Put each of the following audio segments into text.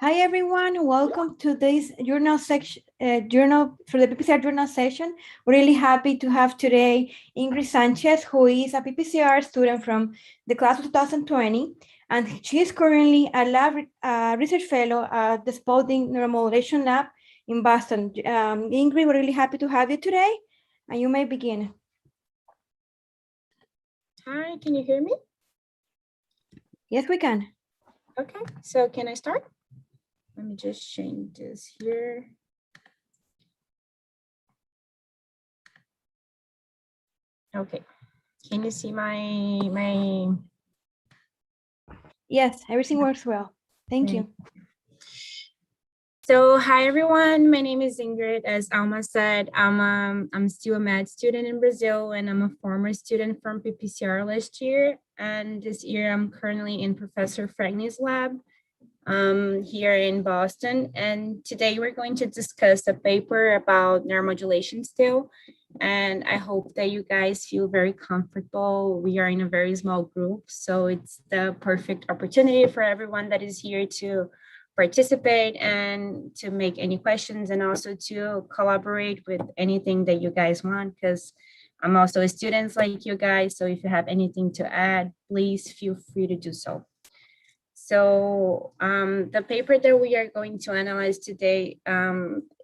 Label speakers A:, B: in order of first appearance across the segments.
A: Hi everyone, welcome to this journal section, journal for the PPCR journal session. We're really happy to have today Ingrid Sanchez, who is a PPCR student from the class of 2020, and she is currently a lab research fellow at the Spalding Neuromodulation Lab in Boston. Ingrid, we're really happy to have you today, and you may begin.
B: Hi, can you hear me?
A: Yes, we can.
B: Okay, so can I start? Let me just change this here. Okay, can you see my?
A: Yes, everything works well. Thank you.
B: So hi everyone, my name is Ingrid. As Alma said, I'm still a med student in Brazil, and I'm a former student from PPCR last year. And this year I'm currently in Professor Franklin's lab here in Boston. And today we're going to discuss a paper about neuromodulation still. And I hope that you guys feel very comfortable. We are in a very small group, so it's the perfect opportunity for everyone that is here to participate and to make any questions, and also to collaborate with anything that you guys want, because I'm also a student like you guys. So if you have anything to add, please feel free to do so. So the paper that we are going to analyze today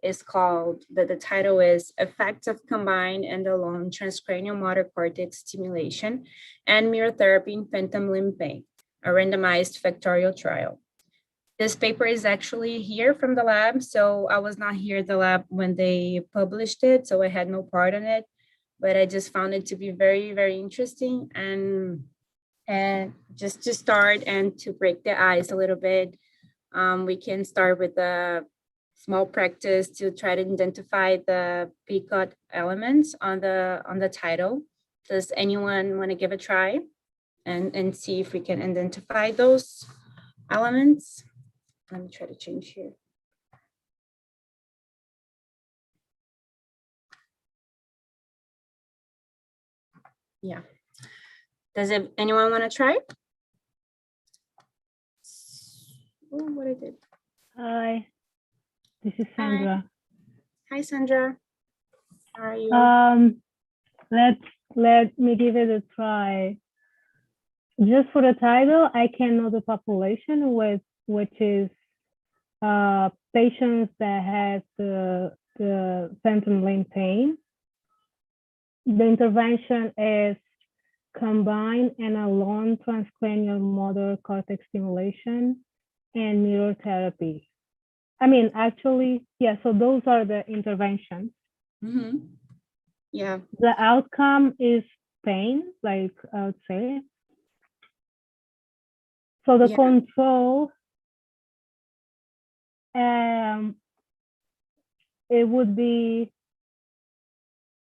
B: is called, the title is Effects of Combined and Alone Transcranial Motor Cortex Stimulation and Mirror Therapy in Phantom Limb Pain, a randomized factorial trial. This paper is actually here from the lab. So I was not here at the lab when they published it, so I had no part in it, but I just found it to be very, very interesting. And just to start and to break the ice a little bit, we can start with a small practice to try to identify the PCOT elements on the title. Does anyone want to give a try and see if we can identify those elements? Let me try to change here. Yeah. Does anyone want to try? Oh, what I did.
C: Hi, this is Sandra.
B: Hi, Sandra. How are you?
C: Let me give it a try. Just for the title, I can know the population which is patients that have the phantom limb pain. The intervention is combined and alone transcranial motor cortex stimulation and mirror therapy. I mean, actually, yeah, so those are the interventions.
B: Mm-hmm. Yeah.
C: The outcome is pain, like I would say. So the control, it would be,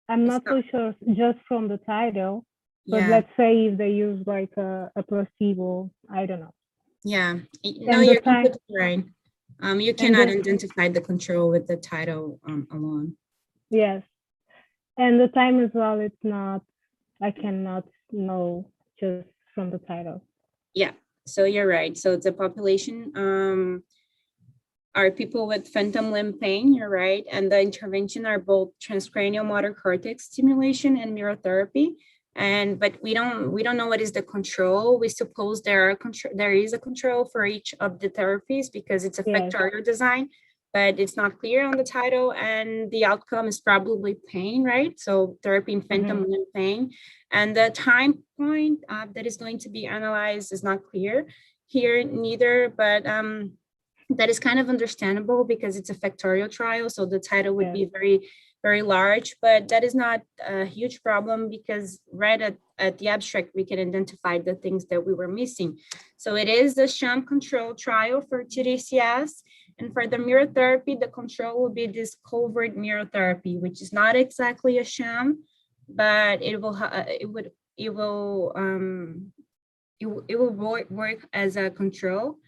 C: I'm not so sure just from the title, but let's say if they use like a placebo, I don't know.
B: Yeah, no, you're completely right. You cannot identify the control with the title alone.
C: Yes, and the time as well, it's not, I cannot know just from the title.
B: Yeah, so you're right. So the population are people with phantom limb pain, you're right. And the intervention are both transcranial motor cortex stimulation and mirror therapy. But we don't know what is the control. We suppose there is a control for each of the therapies because it's a factorial design, but it's not clear on the title, and the outcome is probably pain, right? So therapy in phantom limb pain, and the time point that is going to be analyzed is not clear here neither, but that is kind of understandable because it's a factorial trial, so the title would be very, very large, but that is not a huge problem because right at the abstract, we can identify the things that we were missing. So it is a sham control trial for Tdcs, and for the mirror therapy, the control will be this covert mirror therapy, which is not exactly a sham, but it will work as a control.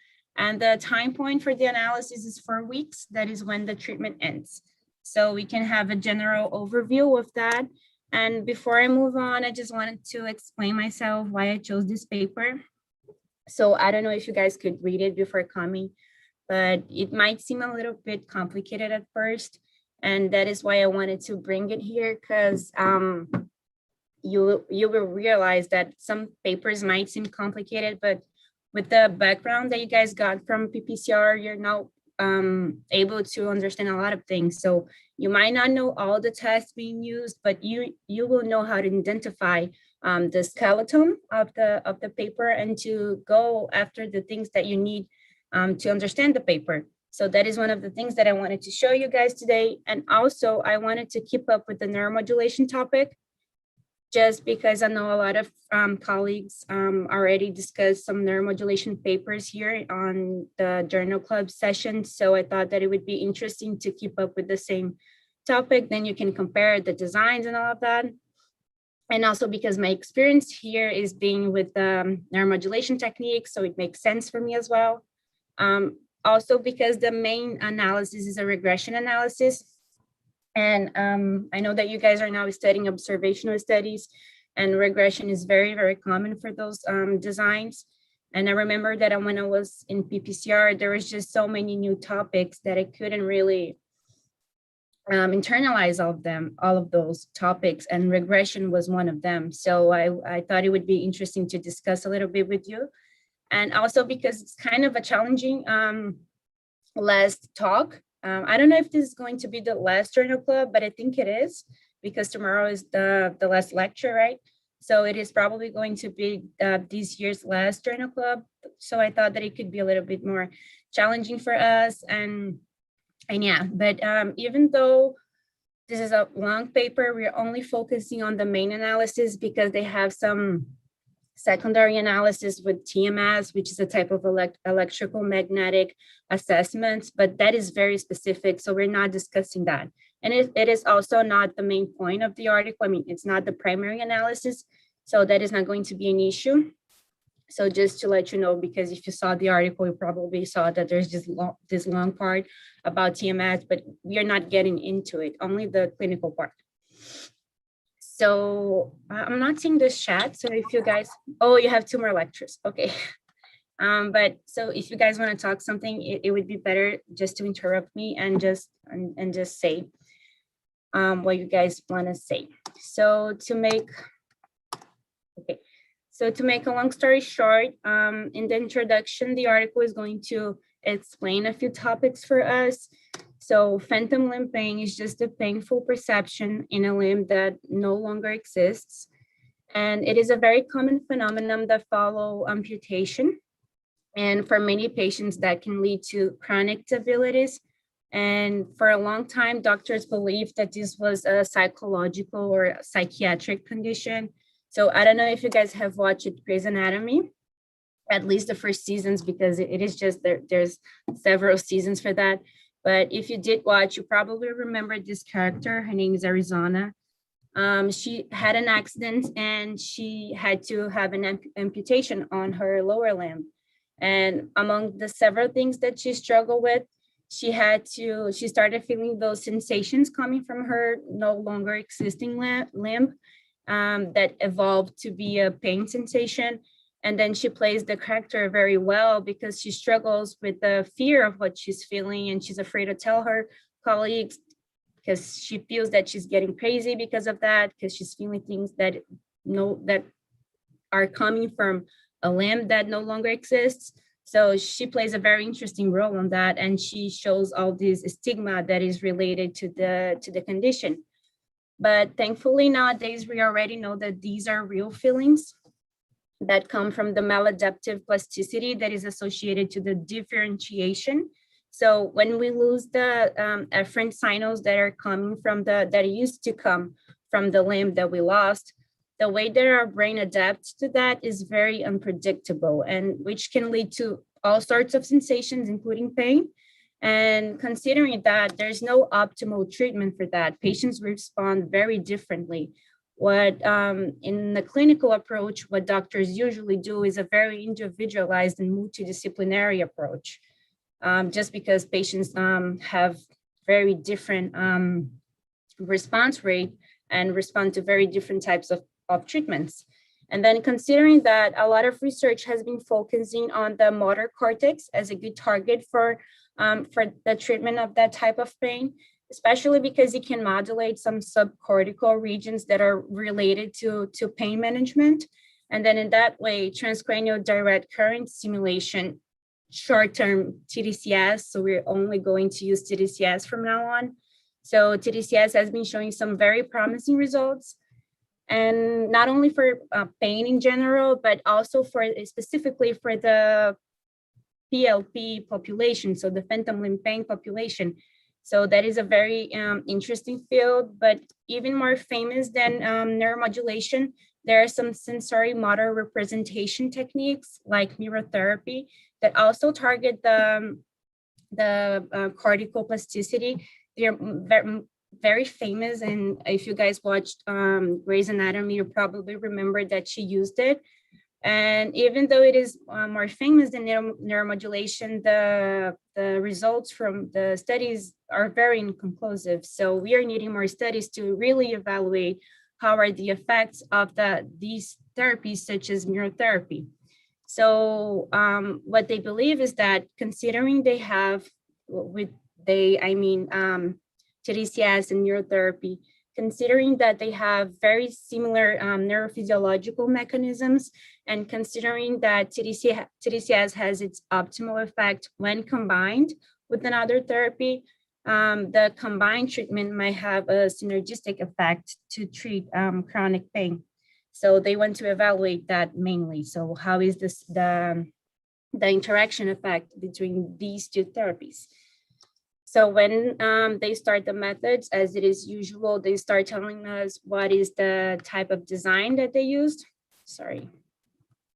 B: And the time point for the analysis is 4 weeks. That is when the treatment ends. So we can have a general overview of that. And before I move on, I just wanted to explain myself why I chose this paper. So I don't know if you guys could read it before coming, but it might seem a little bit complicated at first. And that is why I wanted to bring it here, because you will realize that some papers might seem complicated, but with the background that you guys got from PPCR, you're now able to understand a lot of things. So you might not know all the tests being used, but you will know how to identify the skeleton of the paper and to go after the things that you need to understand the paper. So that is one of the things that I wanted to show you guys today. And also I wanted to keep up with the neuromodulation topic, just because I know a lot of colleagues already discussed some neuromodulation papers here on the Journal Club session. So I thought that it would be interesting to keep up with the same topic. Then you can compare the designs and all of that. And also because my experience here is being with neuromodulation techniques, so it makes sense for me as well. Also because the main analysis is a regression analysis. And I know that you guys are now studying observational studies, and regression is very, very common for those designs. And I remember that when I was in PPCR, there was just so many new topics that I couldn't really internalize all of those topics, and regression was one of them. So I thought it would be interesting to discuss a little bit with you. And also because it's kind of a challenging last talk. I don't know if this is going to be the last Journal Club, but I think it is, because tomorrow is the last lecture, right? So it is probably going to be this year's last Journal Club. So I thought that it could be a little bit more challenging for us. And yeah, but even though this is a long paper, we're only focusing on the main analysis because they have some secondary analysis with TMS, which is a type of electrical magnetic assessments, but that is very specific. So we're not discussing that. And it is also not the main point of the article. I mean, it's not the primary analysis. So that is not going to be an issue. So just to let you know, because if you saw the article, you probably saw that there's this long part about TMS, but we are not getting into it, only the clinical part. So I'm not seeing this chat. So if you guys, oh, you have 2 more lectures. Okay. But so if you guys want to talk something, it would be better just to interrupt me and just say what you guys want to say. So to make a long story short, in the introduction, the article is going to explain a few topics for us. So phantom limb pain is just a painful perception in a limb that no longer exists. And it is a very common phenomenon that follows amputation. And for many patients, that can lead to chronic disabilities. And for a long time, doctors believed that this was a psychological or psychiatric condition. So I don't know if you guys have watched Grey's Anatomy, at least the first seasons, because it is just there's several seasons for that. But if you did watch, you probably remember this character. Her name is Arizona. She had an accident and she had to have an amputation on her lower limb. And among the several things that she struggled with, she started feeling those sensations coming from her no longer existing limb that evolved to be a pain sensation. And then she plays the character very well because she struggles with the fear of what she's feeling, and she's afraid to tell her colleagues because she feels that she's getting crazy because of that, because she's feeling things that are coming from a limb that no longer exists. So she plays a very interesting role on that, and she shows all this stigma that is related to the condition. But thankfully nowadays we already know that these are real feelings that come from the maladaptive plasticity that is associated to the differentiation. So when we lose the efferent signals that are coming from that used to come from the limb that we lost, the way that our brain adapts to that is very unpredictable, and which can lead to all sorts of sensations, including pain. And considering that there's no optimal treatment for that, patients respond very differently. What in the clinical approach, what doctors usually do is a very individualized and multidisciplinary approach, just because patients have very different response rate and respond to very different types of treatments. And then considering that a lot of research has been focusing on the motor cortex as a good target for the treatment of that type of pain, especially because it can modulate some subcortical regions that are related to pain management. And then in that way, transcranial direct current stimulation, short-term TDCS, so we're only going to use TDCS from now on. So TDCS has been showing some very promising results, and not only for pain in general, but also for specifically for the PLP population, so the phantom limb pain population. So that is a very interesting field, but even more famous than neuromodulation, there are some sensory motor representation techniques like neurotherapy that also target the cortical plasticity. They're very famous, and if you guys watched Grey's Anatomy, you probably remember that she used it. And even though it is more famous than neuromodulation, the results from the studies are very inconclusive. So we are needing more studies to really evaluate how are the effects of these therapies, such as neurotherapy. So what they believe is that considering they have, TDCS and neurotherapy, considering that they have very similar neurophysiological mechanisms, and considering that TDCS has its optimal effect when combined with another therapy, the combined treatment might have a synergistic effect to treat chronic pain. So they want to evaluate that mainly. So how is the interaction effect between these two therapies? So when they start the methods, as it is usual, they start telling us what is the type of design that they used. Sorry.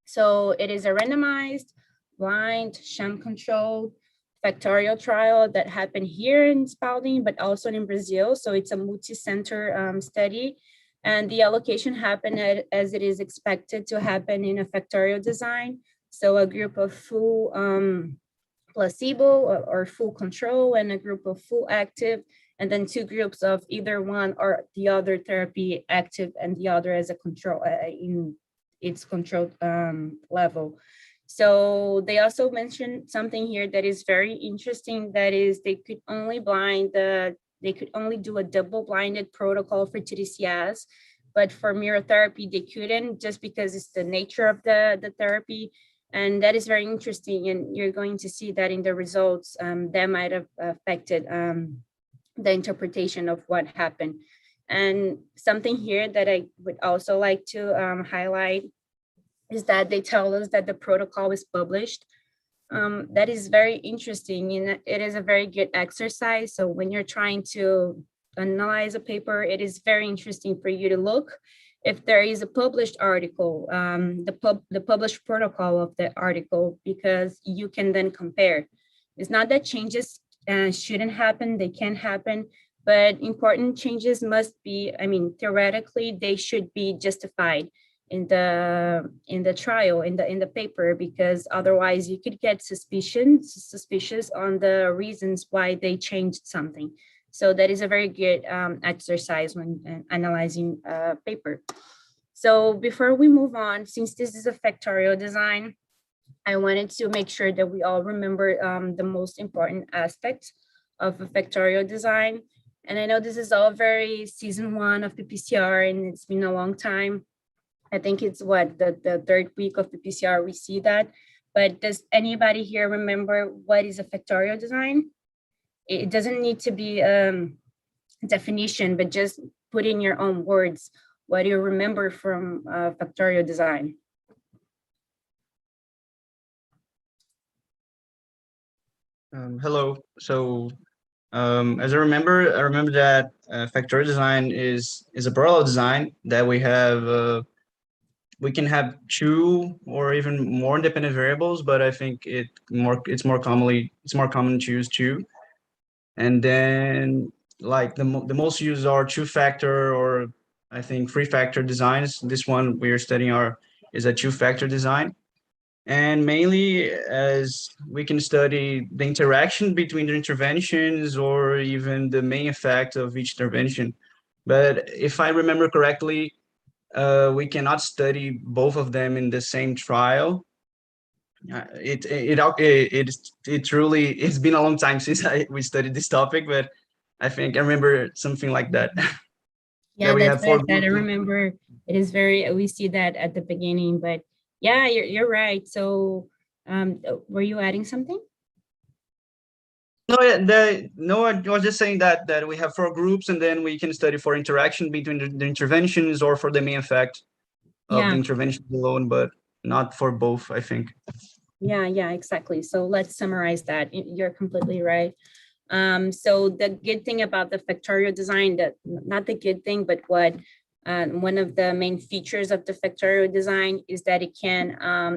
B: So it is a randomized, blind, sham-controlled, Factorial trial that happened here in Spalding, but also in Brazil. So it's a multi-center study. And the allocation happened as it is expected to happen in a Factorial design. So a group of full placebo or full control, and a group of full active, and then two groups of either one or the other therapy, active and the other as a control in its controlled level. So they also mentioned something here that is very interesting, that is they could only do a double-blinded protocol for TDCS, but for neurotherapy, they couldn't, just because it's the nature of the therapy. And that is very interesting, and you're going to see that in the results that might have affected the interpretation of what happened. And something here that I would also like to highlight is that they tell us that the protocol is published. That is very interesting, and it is a very good exercise. So when you're trying to analyze a paper, it is very interesting for you to look if there is a published article, the published protocol of the article, because you can then compare. It's not that changes shouldn't happen, they can happen, but important changes must be, theoretically, they should be justified in the trial, in the paper, because otherwise you could get suspicious on the reasons why they changed something. So that is a very good exercise when analyzing a paper. So before we move on, since this is a Factorial design, I wanted to make sure that we all remember the most important aspects of a Factorial design. And I know this is all very season 1 of PPCR, and it's been a long time. I think it's the third week of PPCR we see that. But does anybody here remember what is a Factorial design? It doesn't need to be a definition, but just put in your own words what you remember from Factorial design.
D: Hello. So as I remember that Factorial design is a parallel design that we have. We can have 2 or even more independent variables, but I think it's more common to use 2. And then like the most used are 2-factor, or I think 3-factor designs. This one we are studying is a 2-factor design. And mainly as we can study the interaction between the interventions or even the main effect of each intervention. But if I remember correctly, we cannot study both of them in the same trial. It truly, it's been a long time since we studied this topic, but I think I remember something like that.
B: Yeah,
D: we
B: that's
D: have
B: what I
D: four
B: said. I
D: groups.
B: remember it is very, we see that at the beginning, but yeah, you're right. So were you adding something?
D: No, no, I was just saying that we have four groups, and then we can study for interaction between the interventions or for the main effect of the
B: Yeah,
D: intervention alone, but not for both, I think.
B: yeah, exactly. So let's summarize that. You're completely right. So the good thing about the factorial design, that not the good thing, but what one of the main features of the factorial design is that it can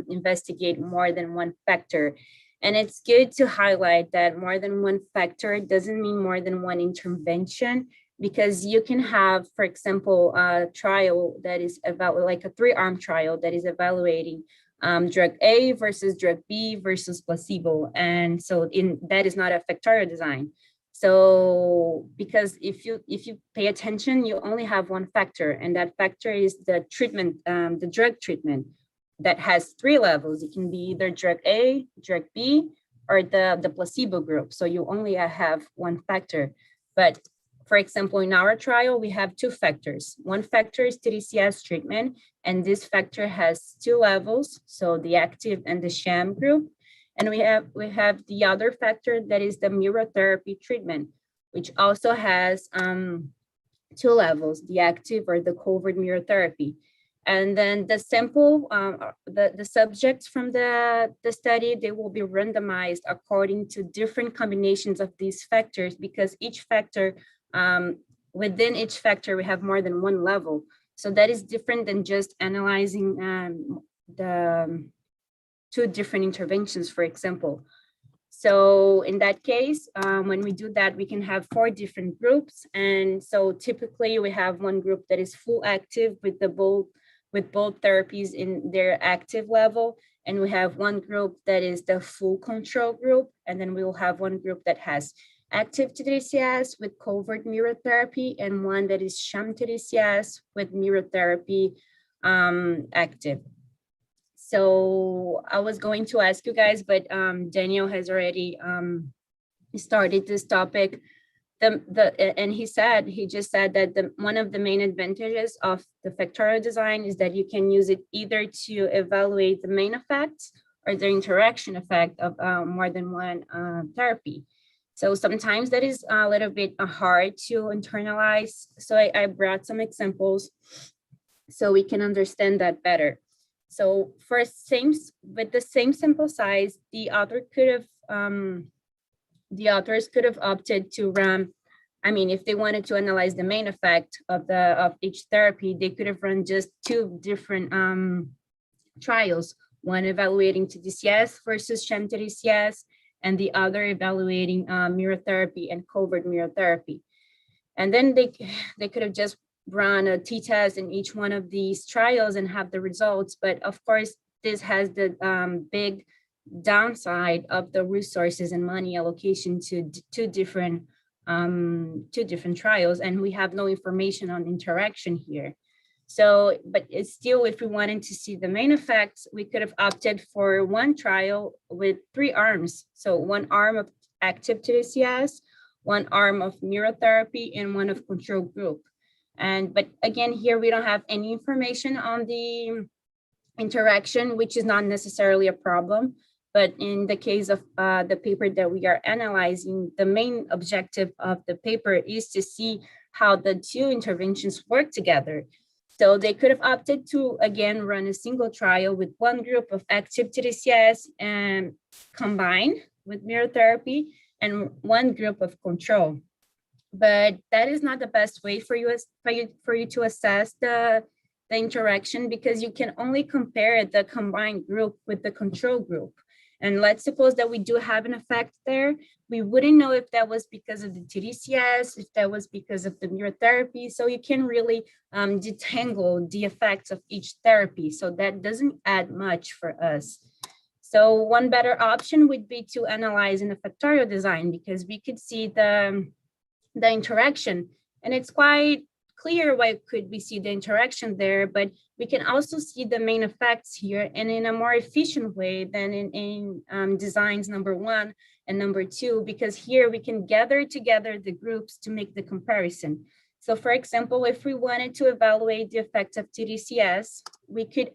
B: investigate more than one factor. And it's good to highlight that more than one factor doesn't mean more than one intervention, because you can have, for example, a trial that is about like a 3-arm trial that is evaluating drug A versus drug B versus placebo. And so that is not a factorial design. So because if you pay attention, you only have one factor, and that factor is the treatment, the drug treatment that has 3 levels. It can be either drug A, drug B, or the placebo group. So you only have one factor. But for example, in our trial, we have 2 factors. One factor is Tdcs treatment, and this factor has 2 levels, so the active and the sham group. And we have the other factor that is the mirror therapy treatment, which also has 2 levels, the active or the covert mirror therapy. And then the sample, the subjects from the study, they will be randomized according to different combinations of these factors, because each factor, within each factor, we have more than one level. So that is different than just analyzing the 2 different interventions, for example. So in that case, when we do that, we can have 4 different groups. And so typically we have one group that is full active with both therapies in their active level. And we have one group that is the full control group. And then we will have one group that has active Tdcs with covert mirror therapy, and one that is sham Tdcs with mirror therapy active. So I was going to ask you guys, but Daniel has already started this topic. And he just said that one of the main advantages of the factorial design is that you can use it either to evaluate the main effects or the interaction effect of more than one therapy. So sometimes that is a little bit hard to internalize. So I brought some examples so we can understand that better. So with the same sample size, the authors could have opted to run, I mean, if they wanted to analyze the main effect of each therapy, they could have run just 2 different trials, one evaluating Tdcs versus sham Tdcs, and the other evaluating mirror therapy and covert mirror therapy. And then they could have just run a t-test in each one of these trials and have the results. But of course, this has the big downside of the resources and money allocation to two different trials, and we have no information on interaction here. So, but it's still, if we wanted to see the main effects, we could have opted for one trial with 3 arms. So 1 arm of active Tdcs, 1 arm of mirror therapy, and 1 of control group. But again, here we don't have any information on the interaction, which is not necessarily a problem. But in the case of the paper that we are analyzing, the main objective of the paper is to see how the 2 interventions work together. So they could have opted to, again, run a single trial with 1 group of active Tdcs and combined with mirror therapy, and 1 group of control. But that is not the best way for you to assess the interaction, because you can only compare the combined group with the control group. And let's suppose that we do have an effect there. We wouldn't know if that was because of the Tdcs, if that was because of the mirror therapy. So you can really detangle the effects of each therapy. So that doesn't add much for us. So one better option would be to analyze in a factorial design, because we could see the interaction, and it's quite clear why could we see the interaction there, but we can also see the main effects here and in a more efficient way than in designs number 1 and number 2, because here we can gather together the groups to make the comparison. So for example, if we wanted to evaluate the effect of TDCS, we could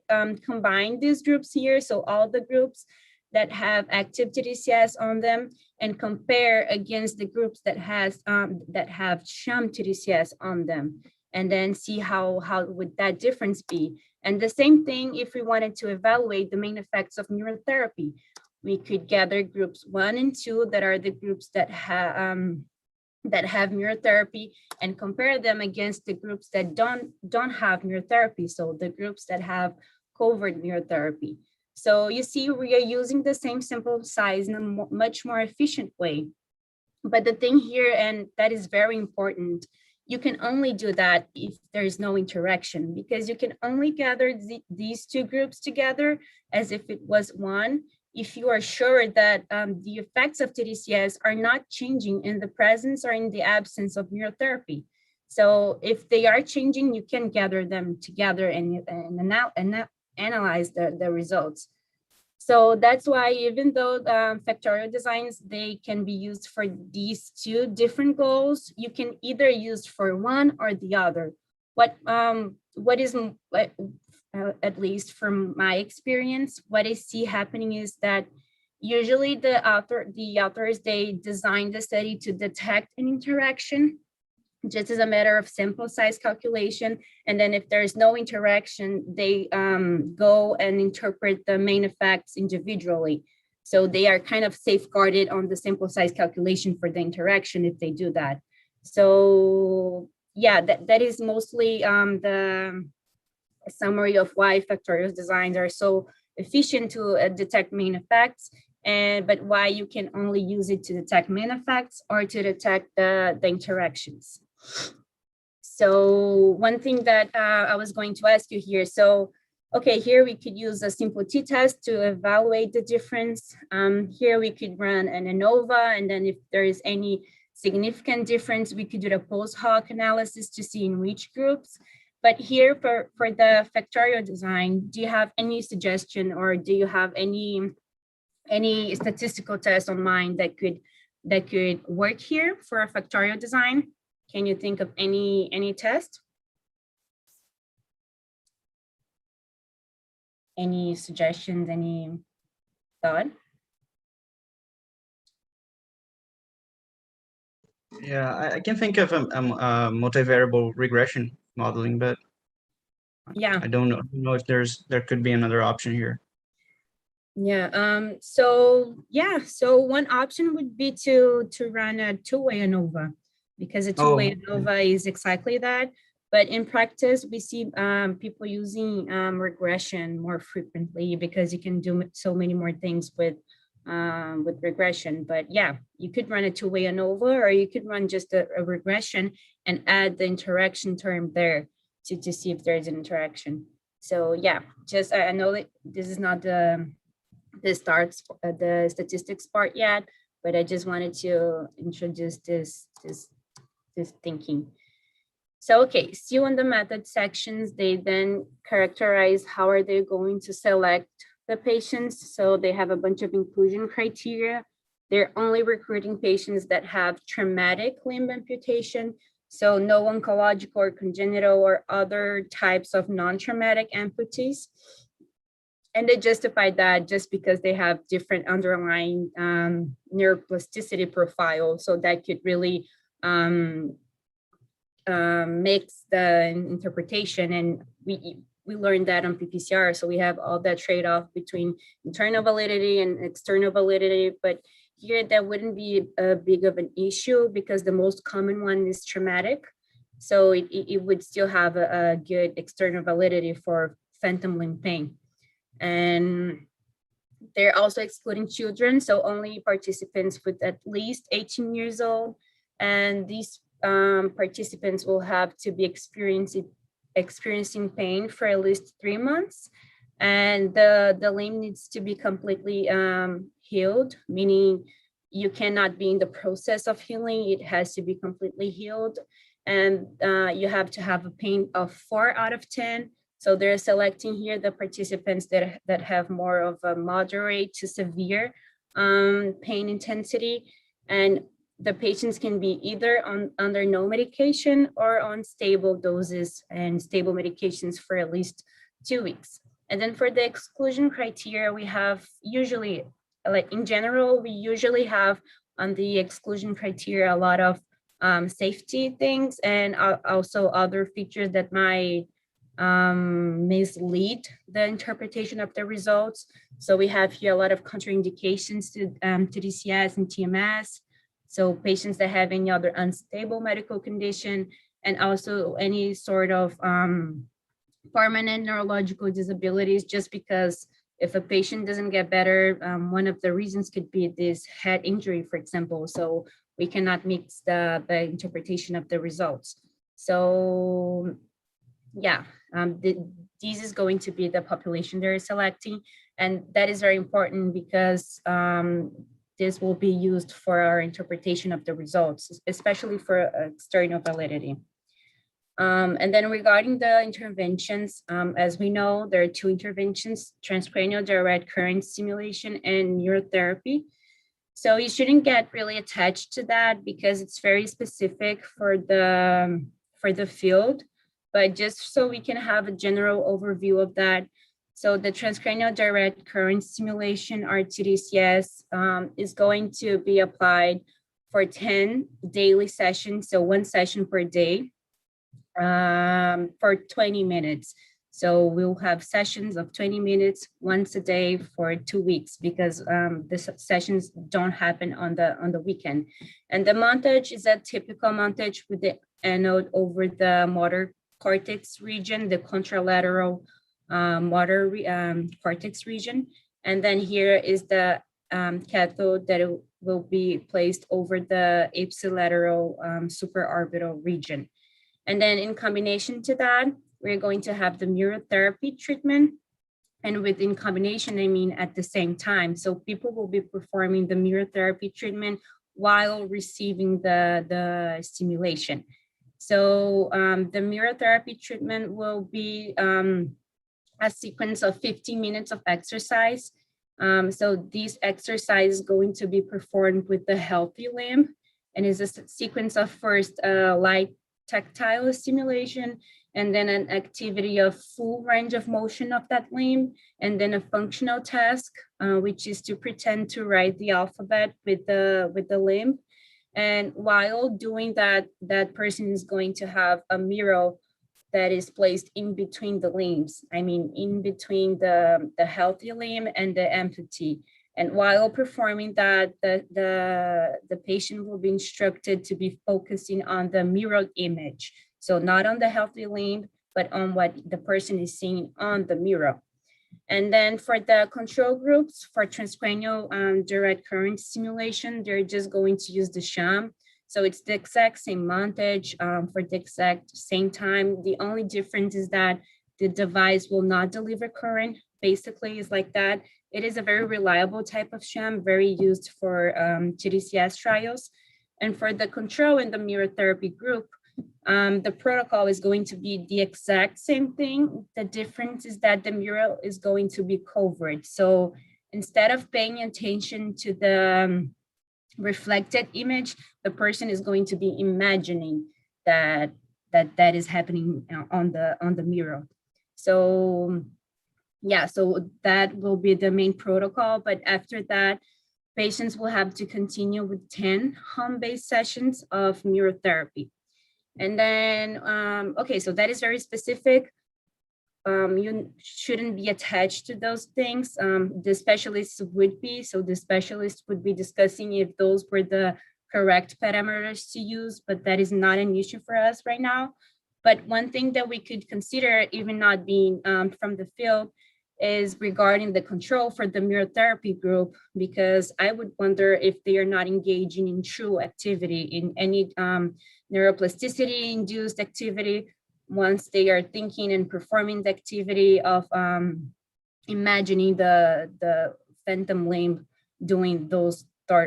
B: combine these groups here. So all the groups that have active TDCS on them and compare against the groups that have sham TDCS on them, and then see how would that difference be. And the same thing if we wanted to evaluate the main effects of neurotherapy. We could gather groups 1 and 2 that are the groups that have neurotherapy and compare them against the groups that don't have neurotherapy, so the groups that have covert neurotherapy. So you see, we are using the same sample size in a much more efficient way. But the thing here, and that is very important, you can only do that if there is no interaction, because you can only gather these 2 groups together as if it was one, if you are sure that the effects of TDCS are not changing in the presence or in the absence of neurotherapy. So if they are changing, you can gather them together and analyze the results. So that's why, even though factorial designs, they can be used for these 2 different goals, you can either use for one or the other. What is, at least from my experience, what I see happening is that usually the authors, they design the study to detect an interaction, just as a matter of sample size calculation. And then if there's no interaction, they go and interpret the main effects individually. So they are kind of safeguarded on the sample size calculation for the interaction if they do that. So yeah, that is mostly the summary of why factorial designs are so efficient to detect main effects, but why you can only use it to detect main effects or to detect the interactions. So one thing that I was going to ask you here, so okay, here we could use a simple t-test to evaluate the difference. Here we could run an Anova, and then if there is any significant difference, we could do the post hoc analysis to see in which groups. But here for the factorial design, do you have any suggestion, or do you have any statistical test on mind that could work here for a factorial design? Can you think of any test? Any suggestions, any thought?
D: Yeah, I can think of a multivariable regression modeling, but
B: yeah,
D: I don't know if there could be another option here.
B: Yeah. So one option would be to run a two-way Anova, because a two-way Anova is exactly that. But in practice, we see people using regression more frequently, because you can do so many more things with regression. But yeah, you could run a two-way Anova, or you could run just a regression and add the interaction term there to see if there's an interaction. So yeah, just I know that this is not the statistics part yet, but I just wanted to introduce this thinking. So okay, still on the method sections, they then characterize how are they going to select the patients. So they have a bunch of inclusion criteria. They're only recruiting patients that have traumatic limb amputation, so no oncological or congenital or other types of non-traumatic amputees. And they justify that just because they have different underlying neuroplasticity profile. So that could really makes the interpretation. And we learned that on PPCR. So we have all that trade-off between internal validity and external validity. But here that wouldn't be a big of an issue, because the most common one is traumatic. So it would still have a good external validity for phantom limb pain. And they're also excluding children, so only participants with at least 18 years old. And these participants will have to be experiencing pain for at least 3 months. And the limb needs to be completely healed, meaning you cannot be in the process of healing. It has to be completely healed. and you have to have a pain of 4 out of 10. So they're selecting here the participants that have more of a moderate to severe pain intensity, and the patients can be either under no medication or on stable doses and stable medications for at least 2 weeks. And then for the exclusion criteria, we have usually, like in general, we usually have on the exclusion criteria a lot of safety things and also other features that might mislead the interpretation of the results. So we have here a lot of contraindications to Tdcs and TMS. So patients that have any other unstable medical condition, and also any sort of permanent neurological disabilities, just because if a patient doesn't get better, one of the reasons could be this head injury, for example. So we cannot mix the interpretation of the results. So yeah, this is going to be the population they're selecting. And that is very important because this will be used for our interpretation of the results, especially for external validity. And then regarding the interventions, as we know, there are 2 interventions: transcranial direct current stimulation and neurotherapy. So you shouldn't get really attached to that because it's very specific for the field, but just so we can have a general overview of that. So the transcranial direct current stimulation, or TDCS, is going to be applied for 10 daily sessions, so 1 session per day, for 20 minutes. So we'll have sessions of 20 minutes once a day for 2 weeks, because the sessions don't happen on the weekend. And the montage is a typical montage with the anode over the motor cortex region, the contralateral motor cortex region. And then here is the cathode that will be placed over the ipsilateral supraorbital region. And then in combination to that, we're going to have the neurotherapy treatment. And within combination, I mean at the same time. So people will be performing the neurotherapy treatment while receiving the stimulation. So the neurotherapy treatment will be a sequence of 15 minutes of exercise. So this exercise is going to be performed with the healthy limb, and is a sequence of first light tactile stimulation, and then an activity of full range of motion of that limb, and then a functional task, which is to pretend to write the alphabet with the limb. And while doing that, that person is going to have a mirror that is placed in between the limbs. I mean, in between the healthy limb and the amputee. And while performing that, the patient will be instructed to be focusing on the mirrored image. So not on the healthy limb, but on what the person is seeing on the mirror. And then for the control groups, for transcranial direct current stimulation, they're just going to use the sham. So it's the exact same montage for the exact same time. The only difference is that the device will not deliver current. Basically, it's like that. It is a very reliable type of sham, very used for TDCS trials. And for the control in the neurotherapy group, the protocol is going to be the exact same thing. The difference is that the mirror is going to be covered. So instead of paying attention to the reflected image, the person is going to be imagining that is happening on the mirror. So yeah, so that will be the main protocol. But after that, patients will have to continue with 10 home-based sessions of neurotherapy. And then, okay, so that is very specific. You shouldn't be attached to those things. The specialists would be, so the specialists would be discussing if those were the correct parameters to use, but that is not an issue for us right now. But one thing that we could consider, even not being from the field, is regarding the control for the neurotherapy group, because I would wonder if they are not engaging in true activity, in any neuroplasticity induced activity, once they are thinking and performing the activity of imagining the phantom limb doing those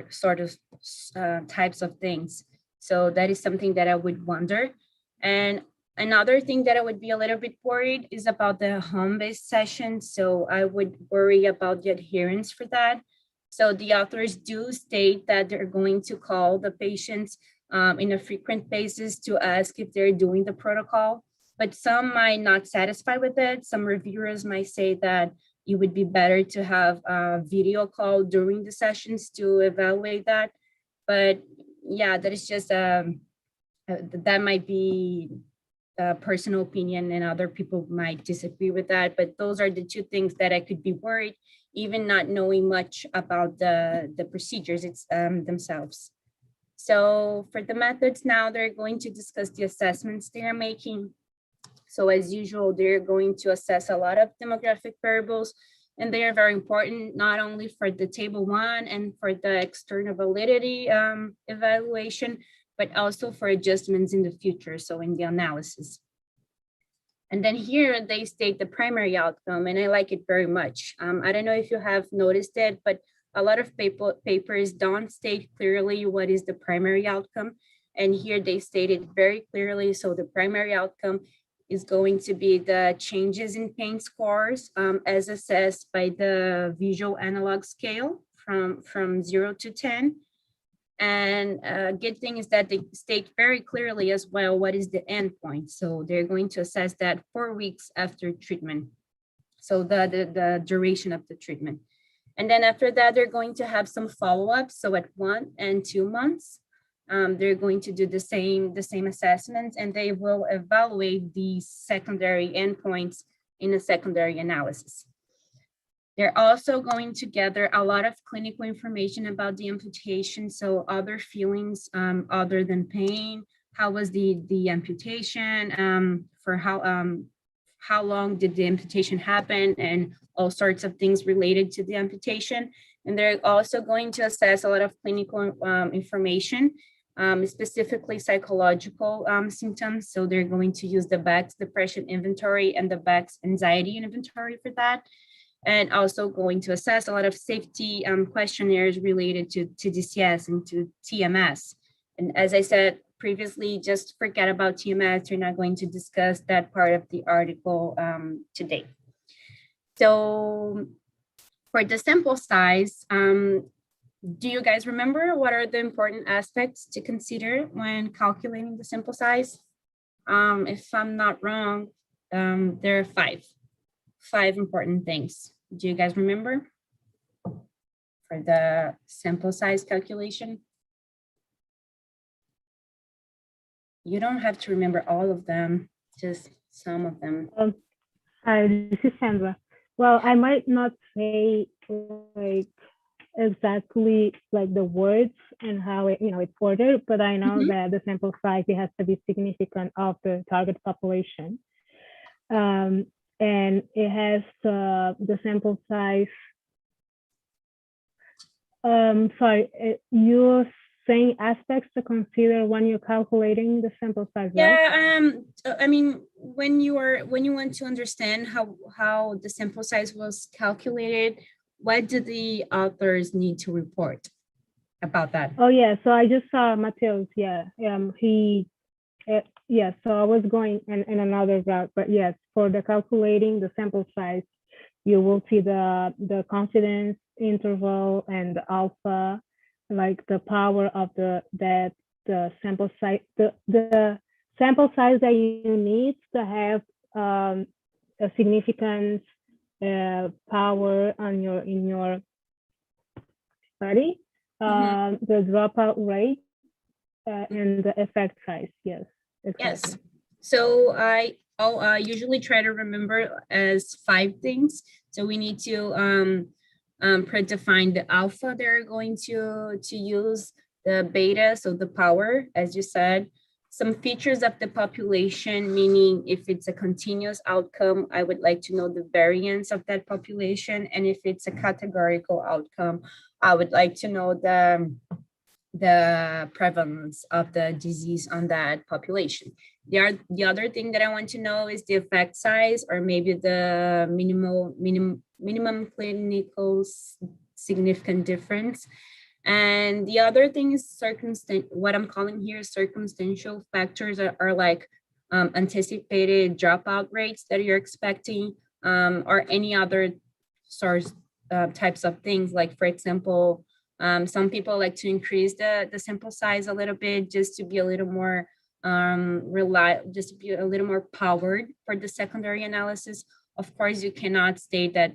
B: sort of types of things. So that is something that I would wonder. And another thing that I would be a little bit worried is about the home-based session. So I would worry about the adherence for that. So the authors do state that they're going to call the patients in a frequent basis to ask if they're doing the protocol, but some might not satisfy with it. Some reviewers might say that it would be better to have a video call during the sessions to evaluate that. But yeah, that is just, that might be a personal opinion and other people might disagree with that. But those are the two things that I could be worried, even not knowing much about the procedures themselves. So for the methods now, they're going to discuss the assessments they are making. So as usual, they're going to assess a lot of demographic variables, and they are very important, not only for the table 1 and for the external validity evaluation, but also for adjustments in the future, so in the analysis. And then here they state the primary outcome, and I like it very much. I don't know if you have noticed it, but a lot of papers don't state clearly what is the primary outcome. And here they state it very clearly. So the primary outcome is going to be the changes in pain scores as assessed by the visual analog scale from 0 to 10. And a good thing is that they state very clearly as well what is the endpoint. So they're going to assess that 4 weeks after treatment. So the duration of the treatment. And then after that, they're going to have some follow-ups. So at 1 and 2 months, they're going to do the same assessments, and they will evaluate the secondary endpoints in a secondary analysis. They're also going to gather a lot of clinical information about the amputation. So other feelings other than pain, how was the amputation, for how long did the amputation happen, and all sorts of things related to the amputation. And they're also going to assess a lot of clinical information, specifically psychological symptoms. So they're going to use the Beck's depression inventory and the Beck's anxiety inventory for that. And also going to assess a lot of safety questionnaires related to Tdcs and to TMS. And as I said previously, just forget about TMS. We're not going to discuss that part of the article today. So for the sample size, do you guys remember what are the important aspects to consider when calculating the sample size? If I'm not wrong, there are five important things. Do you guys remember for the sample size calculation? You don't have to remember all of them, just some of them.
C: Hi, this is Sandra. Well, I might not say like exactly like the words and how it, it's ordered, but I know that the sample size, it has to be significant of the target population. And it has the sample size. You're saying aspects to consider when you're calculating the sample size, right?
B: Yeah, I mean, when you want to understand how the sample size was calculated, what do the authors need to report about that?
C: Oh yeah, so I just saw Mateus. Yeah, so I was going in another route, but yes, for the calculating the sample size, you will see the confidence interval and the alpha, like the power of the sample size, the sample size that you need to have a significant power on in your study, the dropout rate and the effect size. Yes. Exactly.
B: Yes. So I usually try to remember as 5 things. So we need to predefine the alpha they're going to use, the beta, so the power, as you said, some features of the population, meaning if it's a continuous outcome, I would like to know the variance of that population. And if it's a categorical outcome, I would like to know the prevalence of the disease on that population. The other thing that I want to know is the effect size, or maybe the minimum clinical significant difference. And the other thing is what I'm calling here circumstantial factors are like anticipated dropout rates that you're expecting, or any other source types of things. Like, for example, some people like to increase the sample size a little bit just to be a little more just to be a little more powered for the secondary analysis. Of course, you cannot state that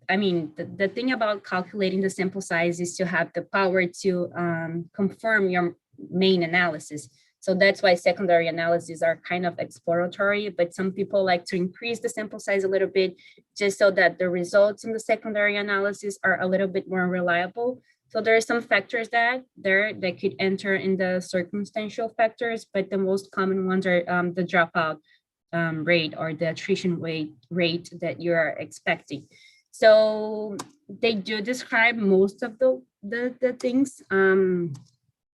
B: I mean, the thing about calculating the sample size is to have the power to confirm your main analysis. So that's why secondary analyses are kind of exploratory, but some people like to increase the sample size a little bit just so that the results in the secondary analysis are a little bit more reliable. So there are some factors that could enter in the circumstantial factors, but the most common ones are the dropout rate or the attrition rate that you are expecting. So they do describe most of the things.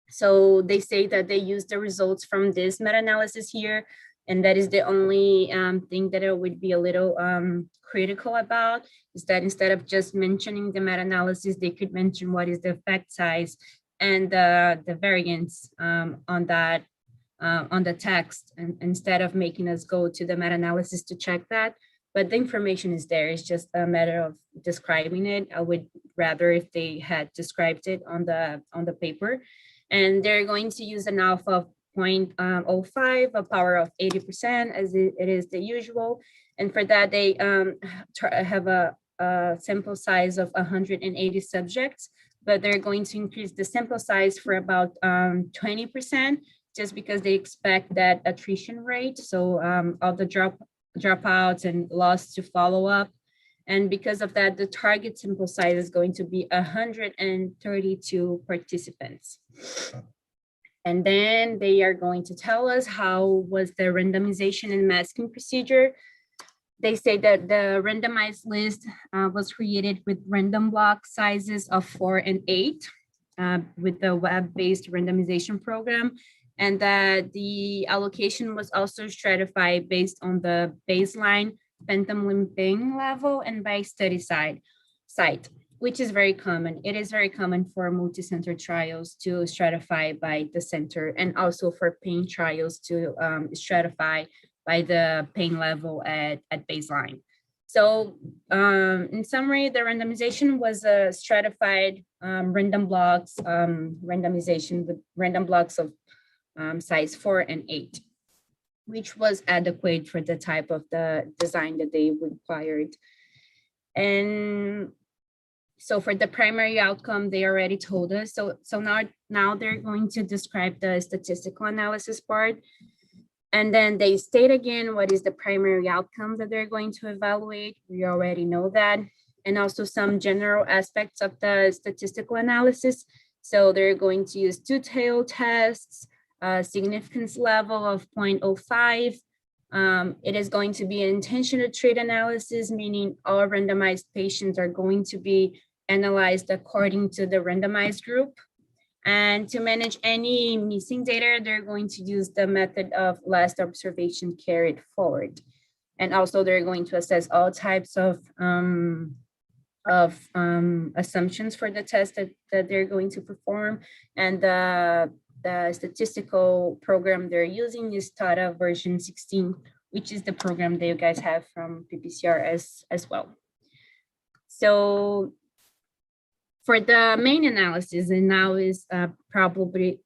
B: So they say that they use the results from this meta-analysis here, and that is the only thing that I would be a little critical about, is that instead of just mentioning the meta-analysis, they could mention what is the effect size and the variance on that, on the text, and instead of making us go to the meta-analysis to check that. But the information is there. It's just a matter of describing it. I would rather if they had described it on the paper. And they're going to use an alpha of 0.05, a power of 80%, as it is the usual. And for that, they have a sample size of 180 subjects, but they're going to increase the sample size for about 20%, just because they expect that attrition rate. So all the dropouts and loss to follow up. And because of that, the target sample size is going to be 132 participants. And then they are going to tell us how was the randomization and masking procedure. They say that the randomized list was created with random block sizes of 4 and 8 with the web-based randomization program, and that the allocation was also stratified based on the baseline phantom limb pain level and by study site, which is very common. It is very common for multi-center trials to stratify by the center, and also for pain trials to stratify by the pain level at baseline. So in summary, the randomization was a stratified random blocks randomization with random blocks of size 4 and 8, which was adequate for the type of the design that they required. And so for the primary outcome, they already told us. So now they're going to describe the statistical analysis part. And then they state again what is the primary outcome that they're going to evaluate. We already know that. And also some general aspects of the statistical analysis. So they're going to use two-tailed tests, significance level of 0.05. It is going to be an intention to treat analysis, meaning all randomized patients are going to be analyzed according to the randomized group. And to manage any missing data, they're going to use the method of last observation carried forward. And also they're going to assess all types of assumptions for the test that they're going to perform. And the statistical program they're using is Tata version 16, which is the program that you guys have from PPCR as well. So for the main analysis, and now is probably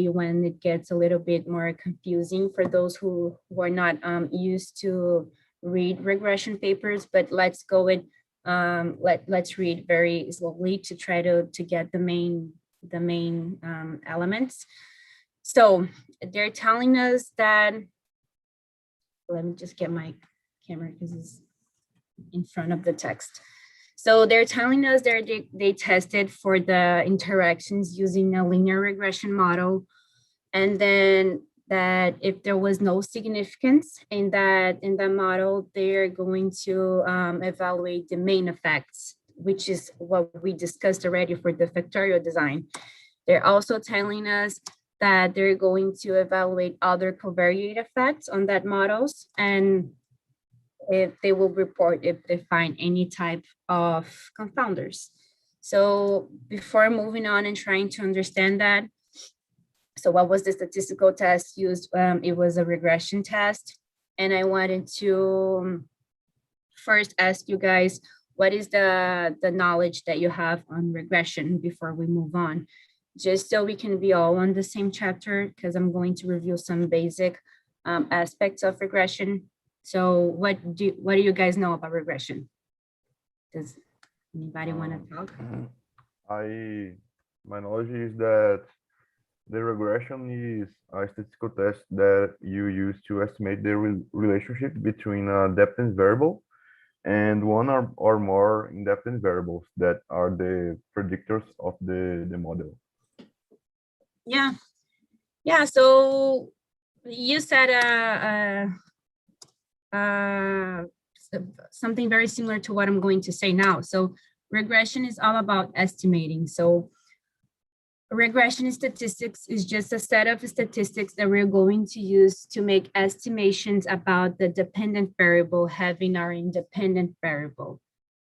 B: when it gets a little bit more confusing for those who are not used to read regression papers, but let's go with let's read very slowly to try to get the main elements. So they're telling us that, let me just get my camera because it's in front of the text. So they're telling us that they tested for the interactions using a linear regression model, and then that if there was no significance in that model, they're going to evaluate the main effects, which is what we discussed already for the factorial design. They're also telling us that they're going to evaluate other covariate effects on that models, and if they will report if they find any type of confounders. So before moving on and trying to understand that, So what was the statistical test used? It was a regression test. And I wanted to first ask you guys, what is the knowledge that you have on regression before we move on? Just so we can be all on the same chapter, because I'm going to review some basic aspects of regression. So what do you guys know about regression? Does anybody want to talk?
E: My knowledge is that the regression is a statistical test that you use to estimate the relationship between a dependent variable and one or more independent variables that are the predictors of the model.
B: Yeah. So you said something very similar to what I'm going to say now. So regression is all about estimating. So regression statistics is just a set of statistics that we're going to use to make estimations about the dependent variable having our independent variable.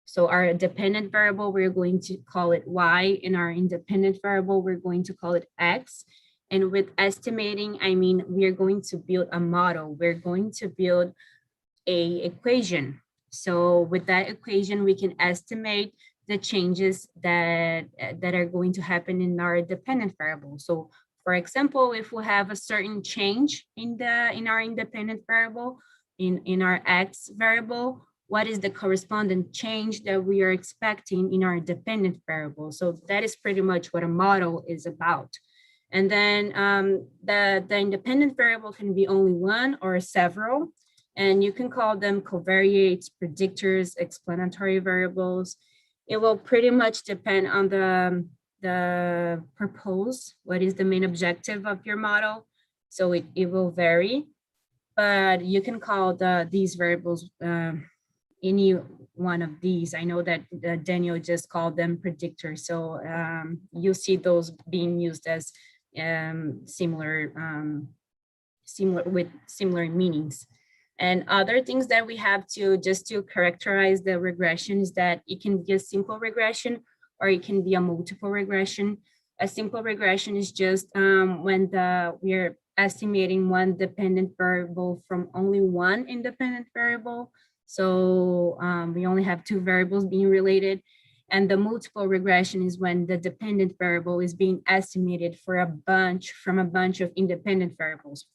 B: So our dependent variable, we're going to call it Y, and our independent variable, we're going to call it X. And with estimating, I mean, we're going to build a model. We're going to build an equation. So with that equation, we can estimate the changes that are going to happen in our dependent variable. So for example, if we have a certain change in our independent variable, in our X variable, what is the corresponding change that we are expecting in our dependent variable? So that is pretty much what a model is about. And then the independent variable can be only one or several, and you can call them covariates, predictors, explanatory variables. It will pretty much depend on the purpose, what is the main objective of your model. So it will vary, but you can call these variables any one of these. I know that Daniel just called them predictors. So you see those being used as similar with similar meanings. And other things that we have to just to characterize the regression is that it can be a simple regression or it can be a multiple regression. A simple regression is just when we're estimating one dependent variable from only one independent variable. So we only have two variables being related. And the multiple regression is when the dependent variable is being estimated from a bunch of independent variables,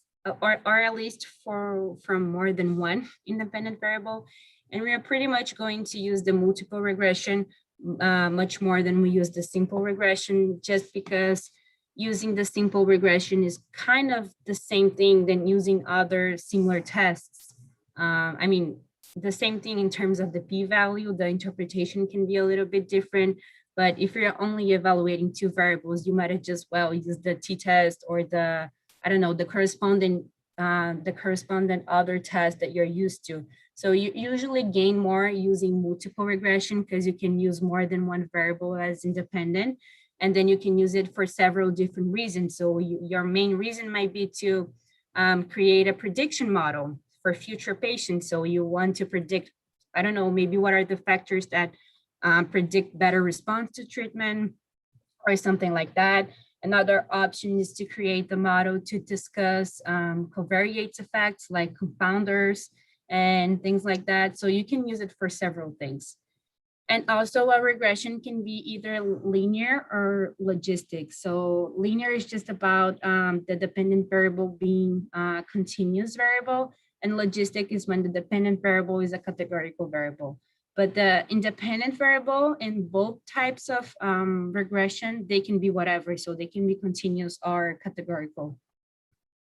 B: or at least from more than one independent variable. And we are pretty much going to use the multiple regression much more than we use the simple regression, just because using the simple regression is kind of the same thing than using other similar tests. I mean, the same thing in terms of the p-value, the interpretation can be a little bit different, but if you're only evaluating two variables, you might have just use the t-test or the, I don't know, the corresponding other test that you're used to. So you usually gain more using multiple regression because you can use more than one variable as independent, and then you can use it for several different reasons. So your main reason might be to create a prediction model for future patients. So you want to predict, I don't know, maybe what are the factors that predict better response to treatment or something like that. Another option is to create the model to discuss covariates effects like confounders and things like that. So you can use it for several things. And also a regression can be either linear or logistic. So linear is just about the dependent variable being a continuous variable, and logistic is when the dependent variable is a categorical variable. But the independent variable in both types of regression, they can be whatever. So they can be continuous or categorical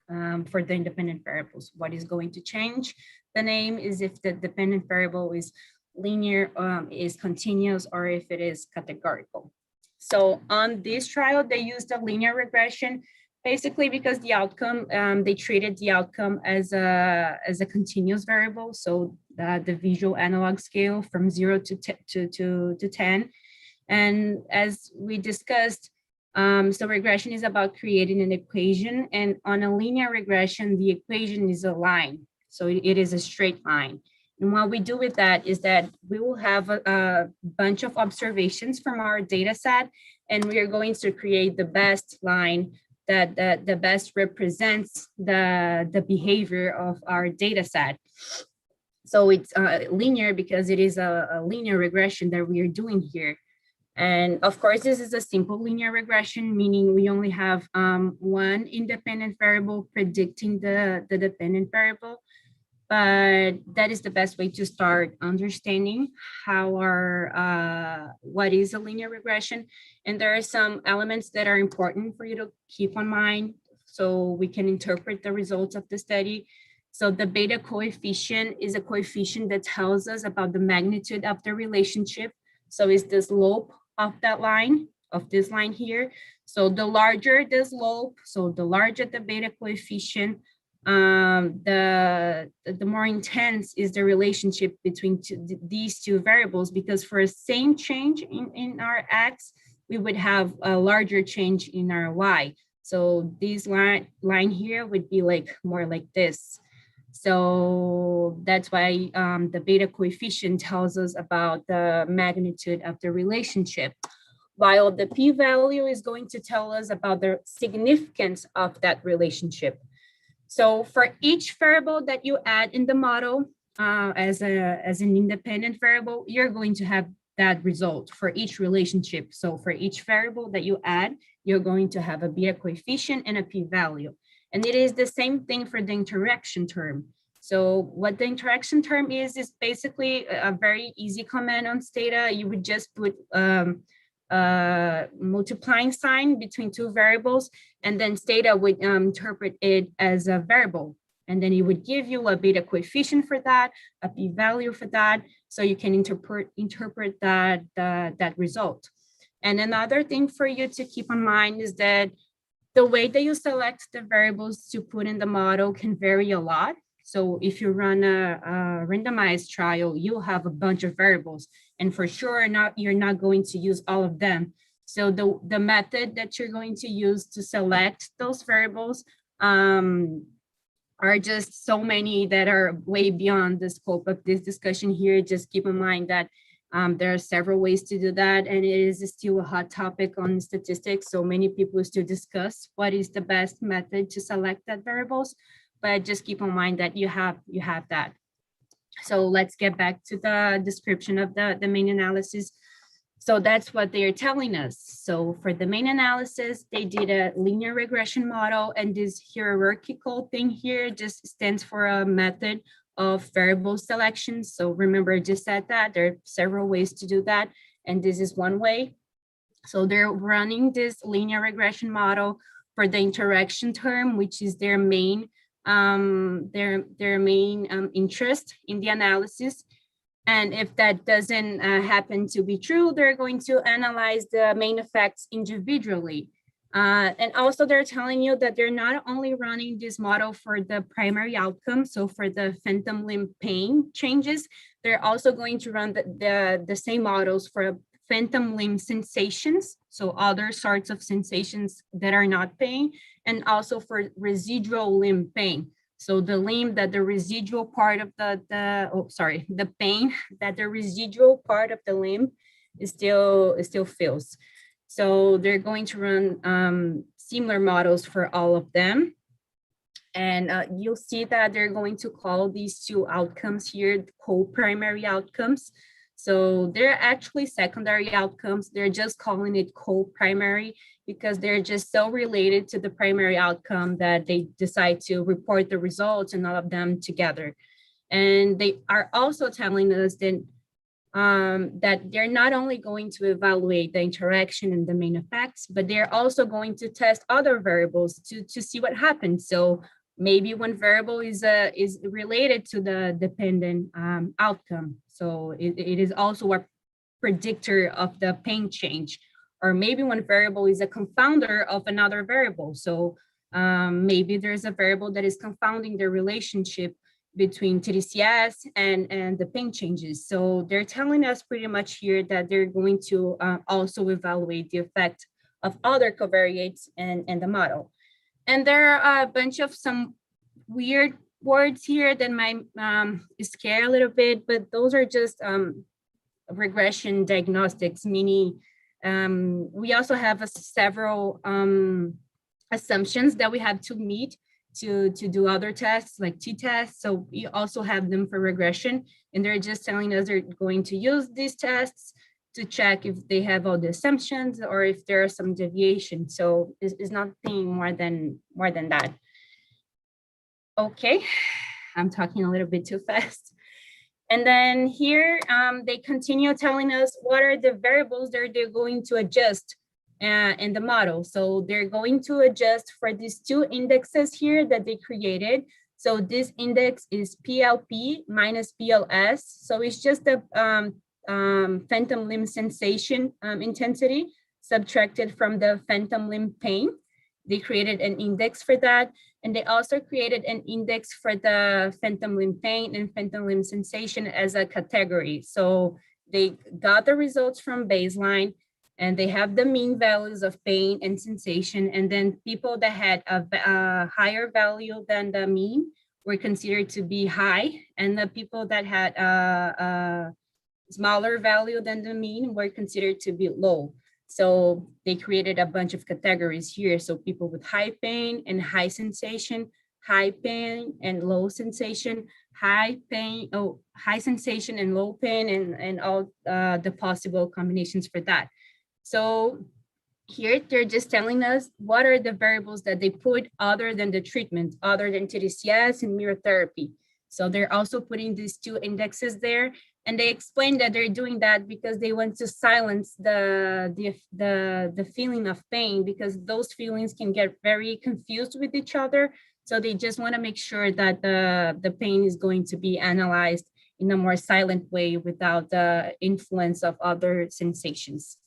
B: for the independent variables. What is going to change the name is if the dependent variable is linear, is continuous, or if it is categorical. So on this trial, they used a linear regression, basically because the outcome, they treated the outcome as a continuous variable. So the visual analog scale from 0 to 10. And as we discussed, so regression is about creating an equation, and on a linear regression, the equation is a line. So it is a straight line. And what we do with that is that we will have a bunch of observations from our data set, and we are going to create the best line that best represents the behavior of our data set. So it's linear because it is a linear regression that we are doing here. And of course, this is a simple linear regression, meaning we only have one independent variable predicting the dependent variable. But that is the best way to start understanding how what is a linear regression. And there are some elements that are important for you to keep in mind so we can interpret the results of the study. So the beta coefficient is a coefficient that tells us about the magnitude of the relationship. So it's the slope of that line, of this line here. So the larger the slope, so the larger the beta coefficient, the more intense is the relationship between these two variables, because for a same change in our x, we would have a larger change in our y. So this line here would be like more like this. So that's why the beta coefficient tells us about the magnitude of the relationship, while the p-value is going to tell us about the significance of that relationship. So for each variable that you add in the model as an independent variable, you're going to have that result for each relationship. So for each variable that you add, you're going to have a beta coefficient and a p-value. And it is the same thing for the interaction term. So what the interaction term is basically a very easy command on Stata. You would just put multiplying sign between two variables, and then Stata would interpret it as a variable. And then it would give you a beta coefficient for that, a p-value for that, so you can interpret that result. And another thing for you to keep in mind is that the way that you select the variables to put in the model can vary a lot. So if you run a randomized trial, you'll have a bunch of variables, and for sure you're not going to use all of them. So the method that you're going to use to select those variables are just so many that are way beyond the scope of this discussion here. Just keep in mind that there are several ways to do that, and it is still a hot topic on statistics. So many people still discuss what is the best method to select that variables, but just keep in mind that you have that. So let's get back to the description of the main analysis. So that's what they're telling us. So for the main analysis, they did a linear regression model, and this hierarchical thing here just stands for a method of variable selection. So remember, I just said that there are several ways to do that, and this is one way. So they're running this linear regression model for the interaction term, which is their main interest in the analysis. And if that doesn't happen to be true, they're going to analyze the main effects individually. And also they're telling you that they're not only running this model for the primary outcome, so for the phantom limb pain changes, they're also going to run the same models for phantom limb sensations, so other sorts of sensations that are not pain, and also for residual limb pain. So the limb that the residual part of the pain that the residual part of the limb is still feels. So they're going to run similar models for all of them. And you'll see that they're going to call these two outcomes here co-primary outcomes. So they're actually secondary outcomes. They're just calling it co-primary because they're just so related to the primary outcome that they decide to report the results and all of them together. And they are also telling us that, that they're not only going to evaluate the interaction and the main effects, but they're also going to test other variables to see what happens. So maybe one variable is related to the dependent outcome. So it is also a predictor of the pain change. Or maybe one variable is a confounder of another variable. So maybe there's a variable that is confounding the relationship between Tdcs and the pain changes. So they're telling us pretty much here that they're going to also evaluate the effect of other covariates and the model. And there are a bunch of some weird words here that might scare a little bit, but those are just regression diagnostics, meaning we also have several assumptions that we have to meet to do other tests like t-tests. So we also have them for regression, and they're just telling us they're going to use these tests to check if they have all the assumptions or if there are some deviation. So it's nothing more than that. Okay, I'm talking a little bit too fast. And then here they continue telling us what are the variables that they're going to adjust in the model. So they're going to adjust for these two indexes here that they created. So this index is PLP minus PLS. So it's just the phantom limb sensation intensity subtracted from the phantom limb pain. They created an index for that. And they also created an index for the phantom limb pain and phantom limb sensation as a category. So they got the results from baseline, and they have the mean values of pain and sensation. And then people that had a higher value than the mean were considered to be high. And the people that had a smaller value than the mean were considered to be low. So they created a bunch of categories here. So people with high pain and high sensation, high pain and low sensation, high pain, high sensation and low pain, and all the possible combinations for that. So here they're just telling us what are the variables that they put other than the treatment, other than Tdcs and mirror therapy. So they're also putting these two indexes there. And they explain that they're doing that because they want to silence the feeling of pain, because those feelings can get very confused with each other. So they just want to make sure that the pain is going to be analyzed in a more silent way without the influence of other sensations.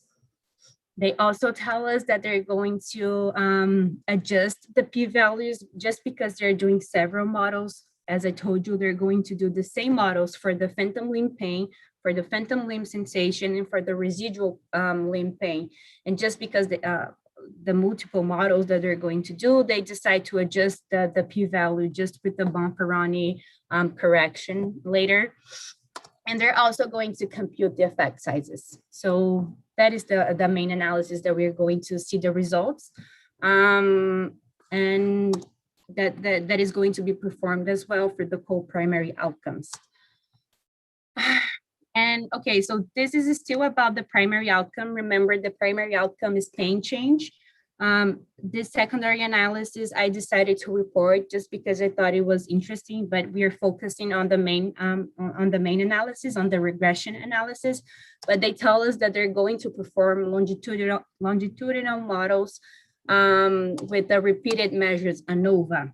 B: They also tell us that they're going to adjust the p-values just because they're doing several models. As I told you, they're going to do the same models for the phantom limb pain, for the phantom limb sensation, and for the residual limb pain. And just because the multiple models that they're going to do, they decide to adjust the p-value just with the Bonferroni correction later. And they're also going to compute the effect sizes. So that is the main analysis that we're going to see the results. And that is going to be performed as well for the co-primary outcomes. And okay, so this is still about the primary outcome. Remember, the primary outcome is pain change. This secondary analysis I decided to report just because I thought it was interesting, but we are focusing on the main analysis, on the regression analysis. But they tell us that they're going to perform longitudinal models with the repeated measures Anova.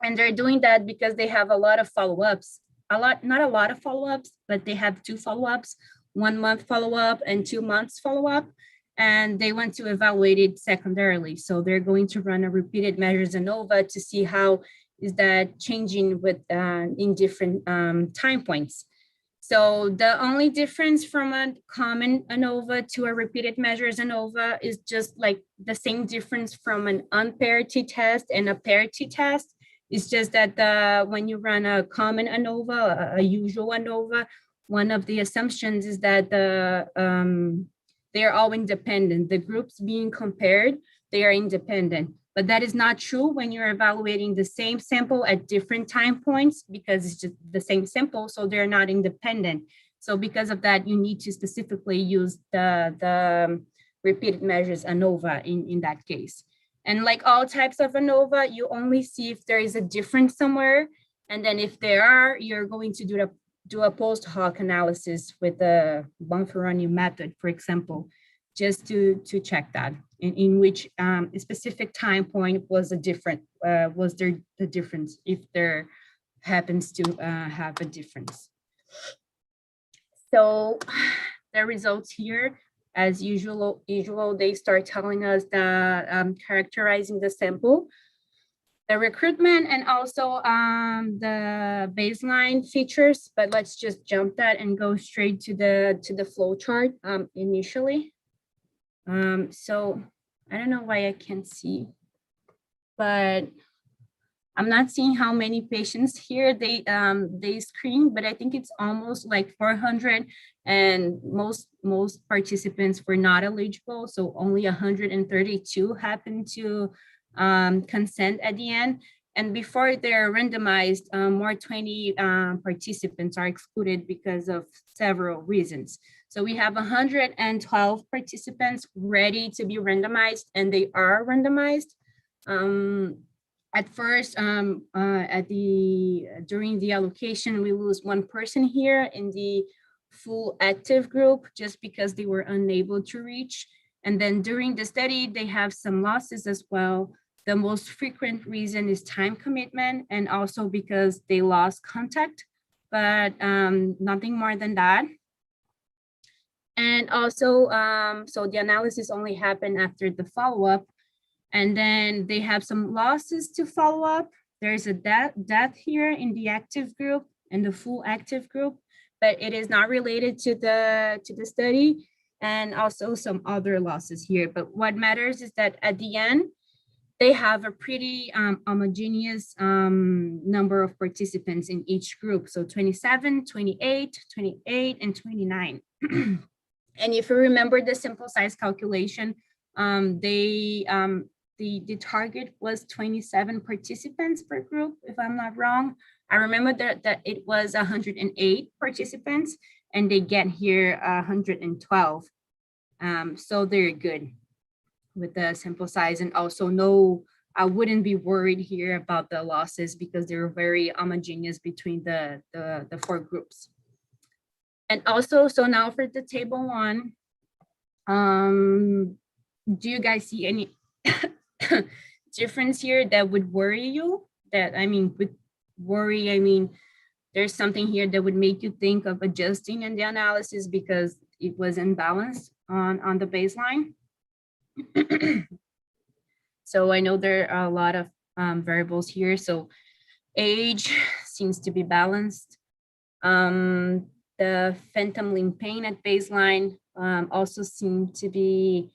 B: And they're doing that because they have a lot of follow-ups, not a lot of follow-ups, but they have 2 follow-ups, 1 month follow-up and 2 months follow-up. And they want to evaluate it secondarily. So they're going to run a repeated measures Anova to see how is that changing with in different time points. So the only difference from a common Anova to a repeated measures Anova is just like the same difference from an unpaired t-test and a paired t-test. It's just that when you run a common Anova, a usual Anova, one of the assumptions is that they're all independent. The groups being compared, they are independent. But that is not true when you're evaluating the same sample at different time points, because it's just the same sample, so they're not independent. So because of that, you need to specifically use the repeated measures Anova in that case. And like all types of Anova, you only see if there is a difference somewhere. And then if there are, you're going to do a post hoc analysis with the Bonferroni method, for example, just to check that, in which a specific time point was a different, was there the difference, if there happens to have a difference. So the results here, as usual, they start telling us the characterizing the sample, the recruitment, and also the baseline features. But let's just jump that and go straight to the flow chart initially. So I don't know why I can't see, but I'm not seeing how many patients here they screen, but I think it's almost like 400, and most participants were not eligible. So only 132 happened to consent at the end. And before they're randomized, more 20 participants are excluded because of several reasons. So we have 112 participants ready to be randomized, and they are randomized. At first, during the allocation, we lose one person here in the full active group just because they were unable to reach. And then during the study, they have some losses as well. The most frequent reason is time commitment, and also because they lost contact, but nothing more than that. And also, so the analysis only happened after the follow-up, and then they have some losses to follow up. There's a death here in the active group and the full active group, but it is not related to the study, and also some other losses here. But what matters is that at the end, they have a pretty homogeneous number of participants in each group. So 27, 28, 28, and 29. And if you remember the sample size calculation, the target was 27 participants per group, if I'm not wrong. I remember that it was 108 participants, and they get here 112. So they're good with the sample size, and also no, I wouldn't be worried here about the losses because they're very homogeneous between the four groups. And also, so now for the table 1, do you guys see any difference here that would worry you? That, I mean, with worry, I mean, there's something here that would make you think of adjusting in the analysis because it was imbalanced on the baseline. So I know there are a lot of variables here. So age seems to be balanced. The phantom limb pain at baseline also seems to be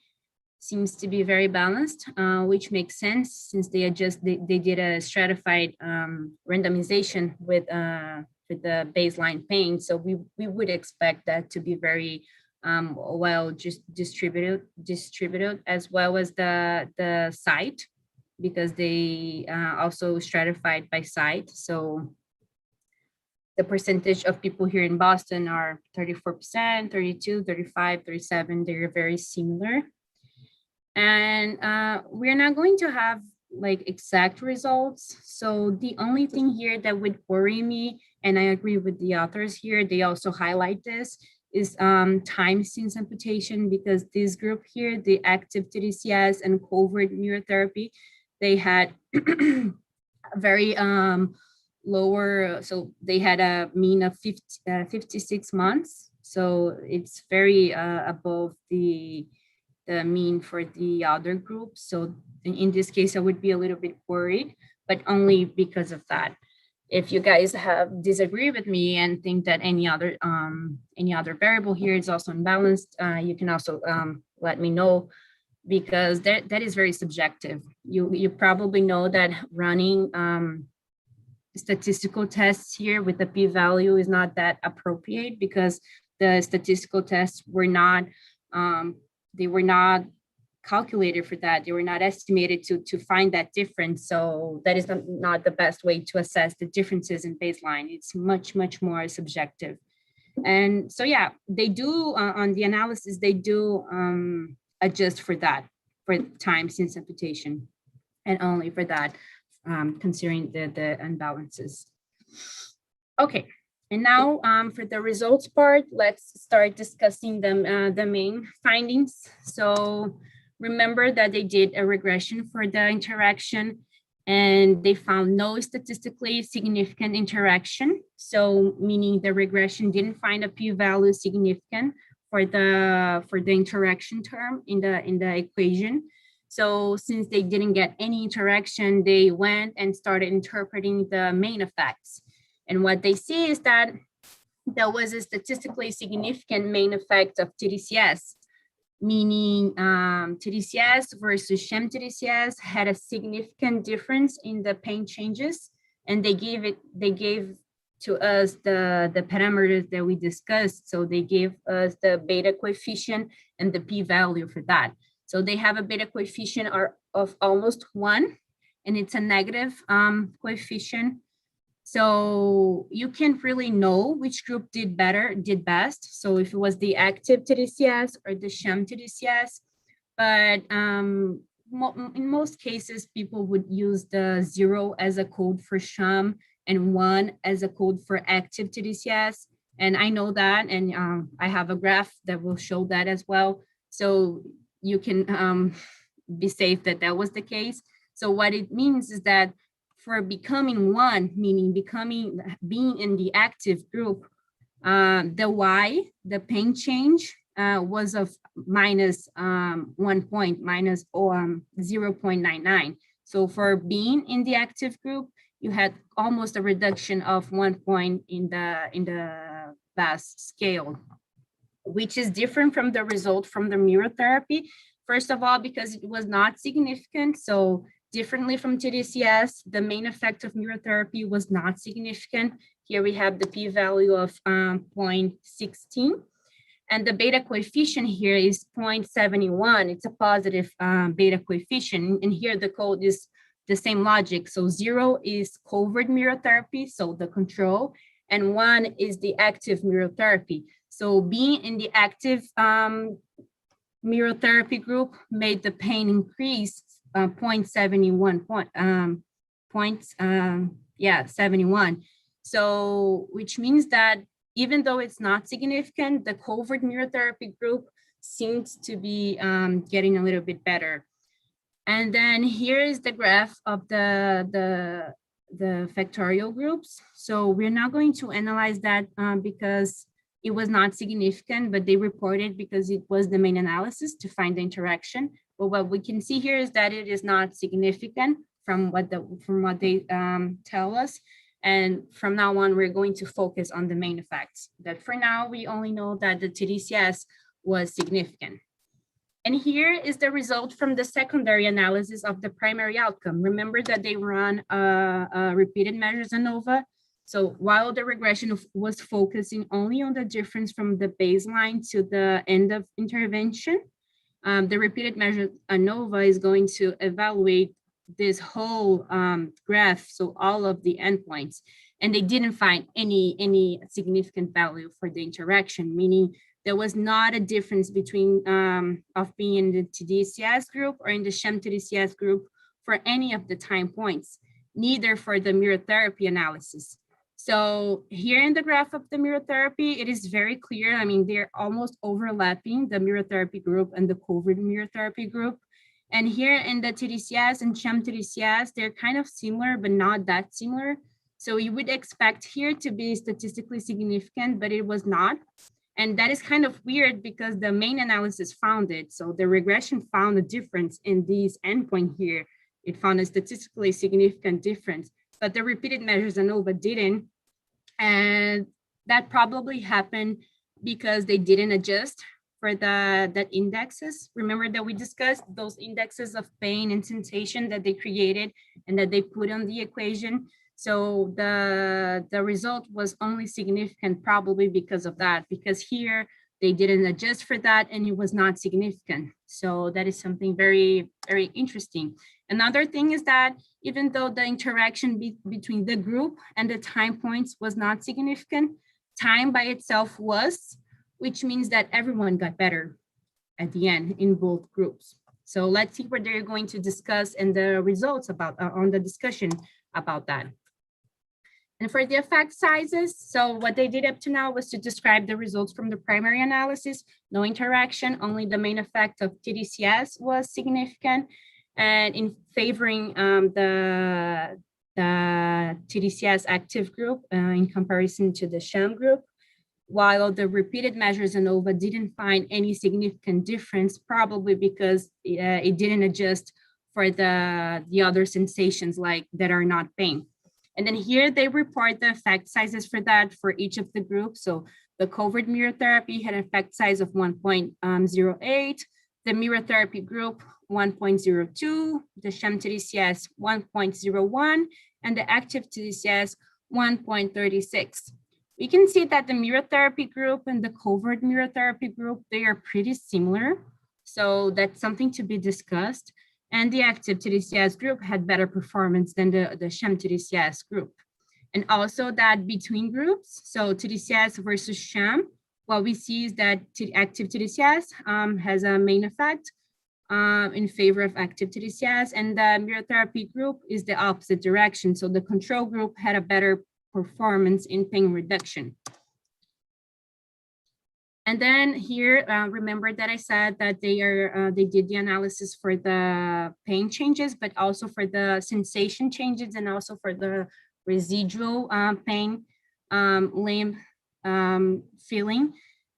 B: very balanced, which makes sense since they did a stratified randomization with the baseline pain. So we would expect that to be very well just distributed, as well as the site, because they also stratified by site. So the percentage of people here in Boston are 34%, 32, 35, 37. They're very similar. And we're not going to have like exact results. So the only thing here that would worry me, and I agree with the authors here, they also highlight this, is time since amputation, because this group here, the active Tdcs and covert neurotherapy, they had very lower, so they had a mean of 56 months. So it's very above the mean for the other group. So in this case, I would be a little bit worried, but only because of that. If you guys disagree with me and think that any other variable here is also imbalanced, you can also let me know, because that is very subjective. You probably know that running statistical tests here with the p-value is not that appropriate, because the statistical tests were not calculated for that. They were not estimated to find that difference. So that is not the best way to assess the differences in baseline. It's much, much more subjective. And so, yeah, they do on the analysis, they do adjust for that, for time since amputation, and only for that, considering the imbalances. Okay. And now for the results part, let's start discussing the main findings. So remember that they did a regression for the interaction, and they found no statistically significant interaction. So meaning the regression didn't find a p-value significant for the interaction term in the equation. So since they didn't get any interaction, they went and started interpreting the main effects. And what they see is that there was a statistically significant main effect of Tdcs, meaning Tdcs versus sham Tdcs had a significant difference in the pain changes, and they gave to us the parameters that we discussed. So they gave us the beta coefficient and the p-value for that. So they have a beta coefficient of almost 1, and it's a negative coefficient. So you can't really know which group did best. So if it was the active Tdcs or the sham Tdcs, but in most cases, people would use the 0 as a code for sham and 1 as a code for active Tdcs. And I know that, and I have a graph that will show that as well. So you can be safe that that was the case. So what it means is that for becoming 1, meaning being in the active group, the Y, the pain change, was of minus 1 point, minus 0.99. So for being in the active group, you had almost a reduction of 1 point in the VAS scale, which is different from the result from the mirror therapy. First of all, because it was not significant. So differently from TDCS, the main effect of mirror therapy was not significant. Here we have the p-value of 0.16. And the beta coefficient here is 0.71. It's a positive beta coefficient. And here the code is the same logic. So 0 is covert mirror therapy, so the control, and 1 is the active mirror therapy. So being in the active mirror therapy group made the pain increase 0.71 71. So which means that even though it's not significant, the covert mirror therapy group seems to be getting a little bit better. And then here is the graph of the factorial groups. So we're not going to analyze that because it was not significant, but they reported because it was the main analysis to find the interaction. But what we can see here is that it is not significant from what they tell us. And from now on, we're going to focus on the main effects. That for now, we only know that the TDCS was significant. And here is the result from the secondary analysis of the primary outcome. Remember that they run repeated measures Anova. So while the regression was focusing only on the difference from the baseline to the end of intervention, the repeated measure Anova is going to evaluate this whole graph, so all of the endpoints, and they didn't find any significant value for the interaction, meaning there was not a difference between of being in the TDCS group or in the sham TDCS group for any of the time points, neither for the mirror therapy analysis. So here in the graph of the mirror therapy, it is very clear. I mean, they're almost overlapping, the mirror therapy group and the covert mirror therapy group. And here in the TDCS and sham TDCS, they're kind of similar, but not that similar. So you would expect here to be statistically significant, but it was not. And that is kind of weird because the main analysis found it. So the regression found a difference in these endpoint here. It found a statistically significant difference, but the repeated measures Anova didn't. And that probably happened because they didn't adjust for that indexes. Remember that we discussed those indexes of pain and sensation that they created and that they put on the equation. So the result was only significant probably because of that, because here they didn't adjust for that and it was not significant. So that is something very, very interesting. Another thing is that even though the interaction between the group and the time points was not significant, time by itself was, which means that everyone got better at the end in both groups. So let's see what they're going to discuss and the results about on the discussion about that. And for the effect sizes, so what they did up to now was to describe the results from the primary analysis, no interaction, only the main effect of TDCS was significant, and in favoring the TDCS active group in comparison to the sham group, while the repeated measures Anova didn't find any significant difference, probably because it didn't adjust for the other sensations like that are not pain. And then here they report the effect sizes for that for each of the groups. So the covert mirror therapy had an effect size of 1.08, the mirror therapy group 1.02, the sham TDCS 1.01, and the active TDCS 1.36. We can see that the mirror therapy group and the covert mirror therapy group, they are pretty similar. So that's something to be discussed. And the active TDCS group had better performance than the sham TDCS group. And also that between groups, so TDCS versus sham, what we see is that active TDCS has a main effect in favor of active TDCS, and the mirror therapy group is the opposite direction. So the control group had a better performance in pain reduction. And then here, remember that I said that they did the analysis for the pain changes, but also for the sensation changes and also for the residual pain, limb feeling.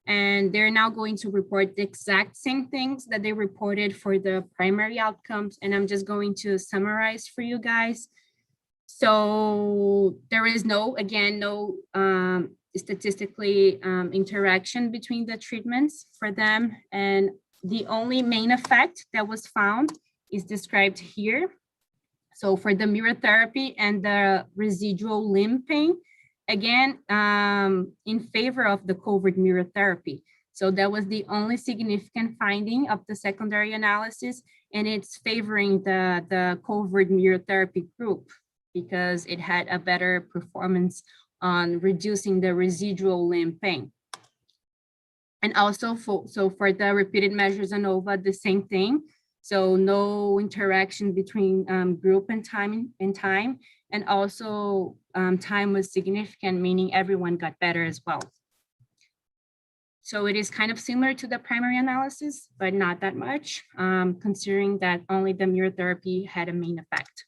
B: And they're now going to report the exact same things that they reported for the primary outcomes. And I'm just going to summarize for you guys. So there is no statistically interaction between the treatments for them. And the only main effect that was found is described here. So for the mirror therapy and the residual limb pain, again, in favor of the covert mirror therapy. So that was the only significant finding of the secondary analysis, and it's favoring the covert mirror therapy group because it had a better performance on reducing the residual limb pain. And also for the repeated measures Anova, the same thing. So no interaction between group and time, and also time was significant, meaning everyone got better as well. So it is kind of similar to the primary analysis, but not that much, considering that only the mirror therapy had a main effect.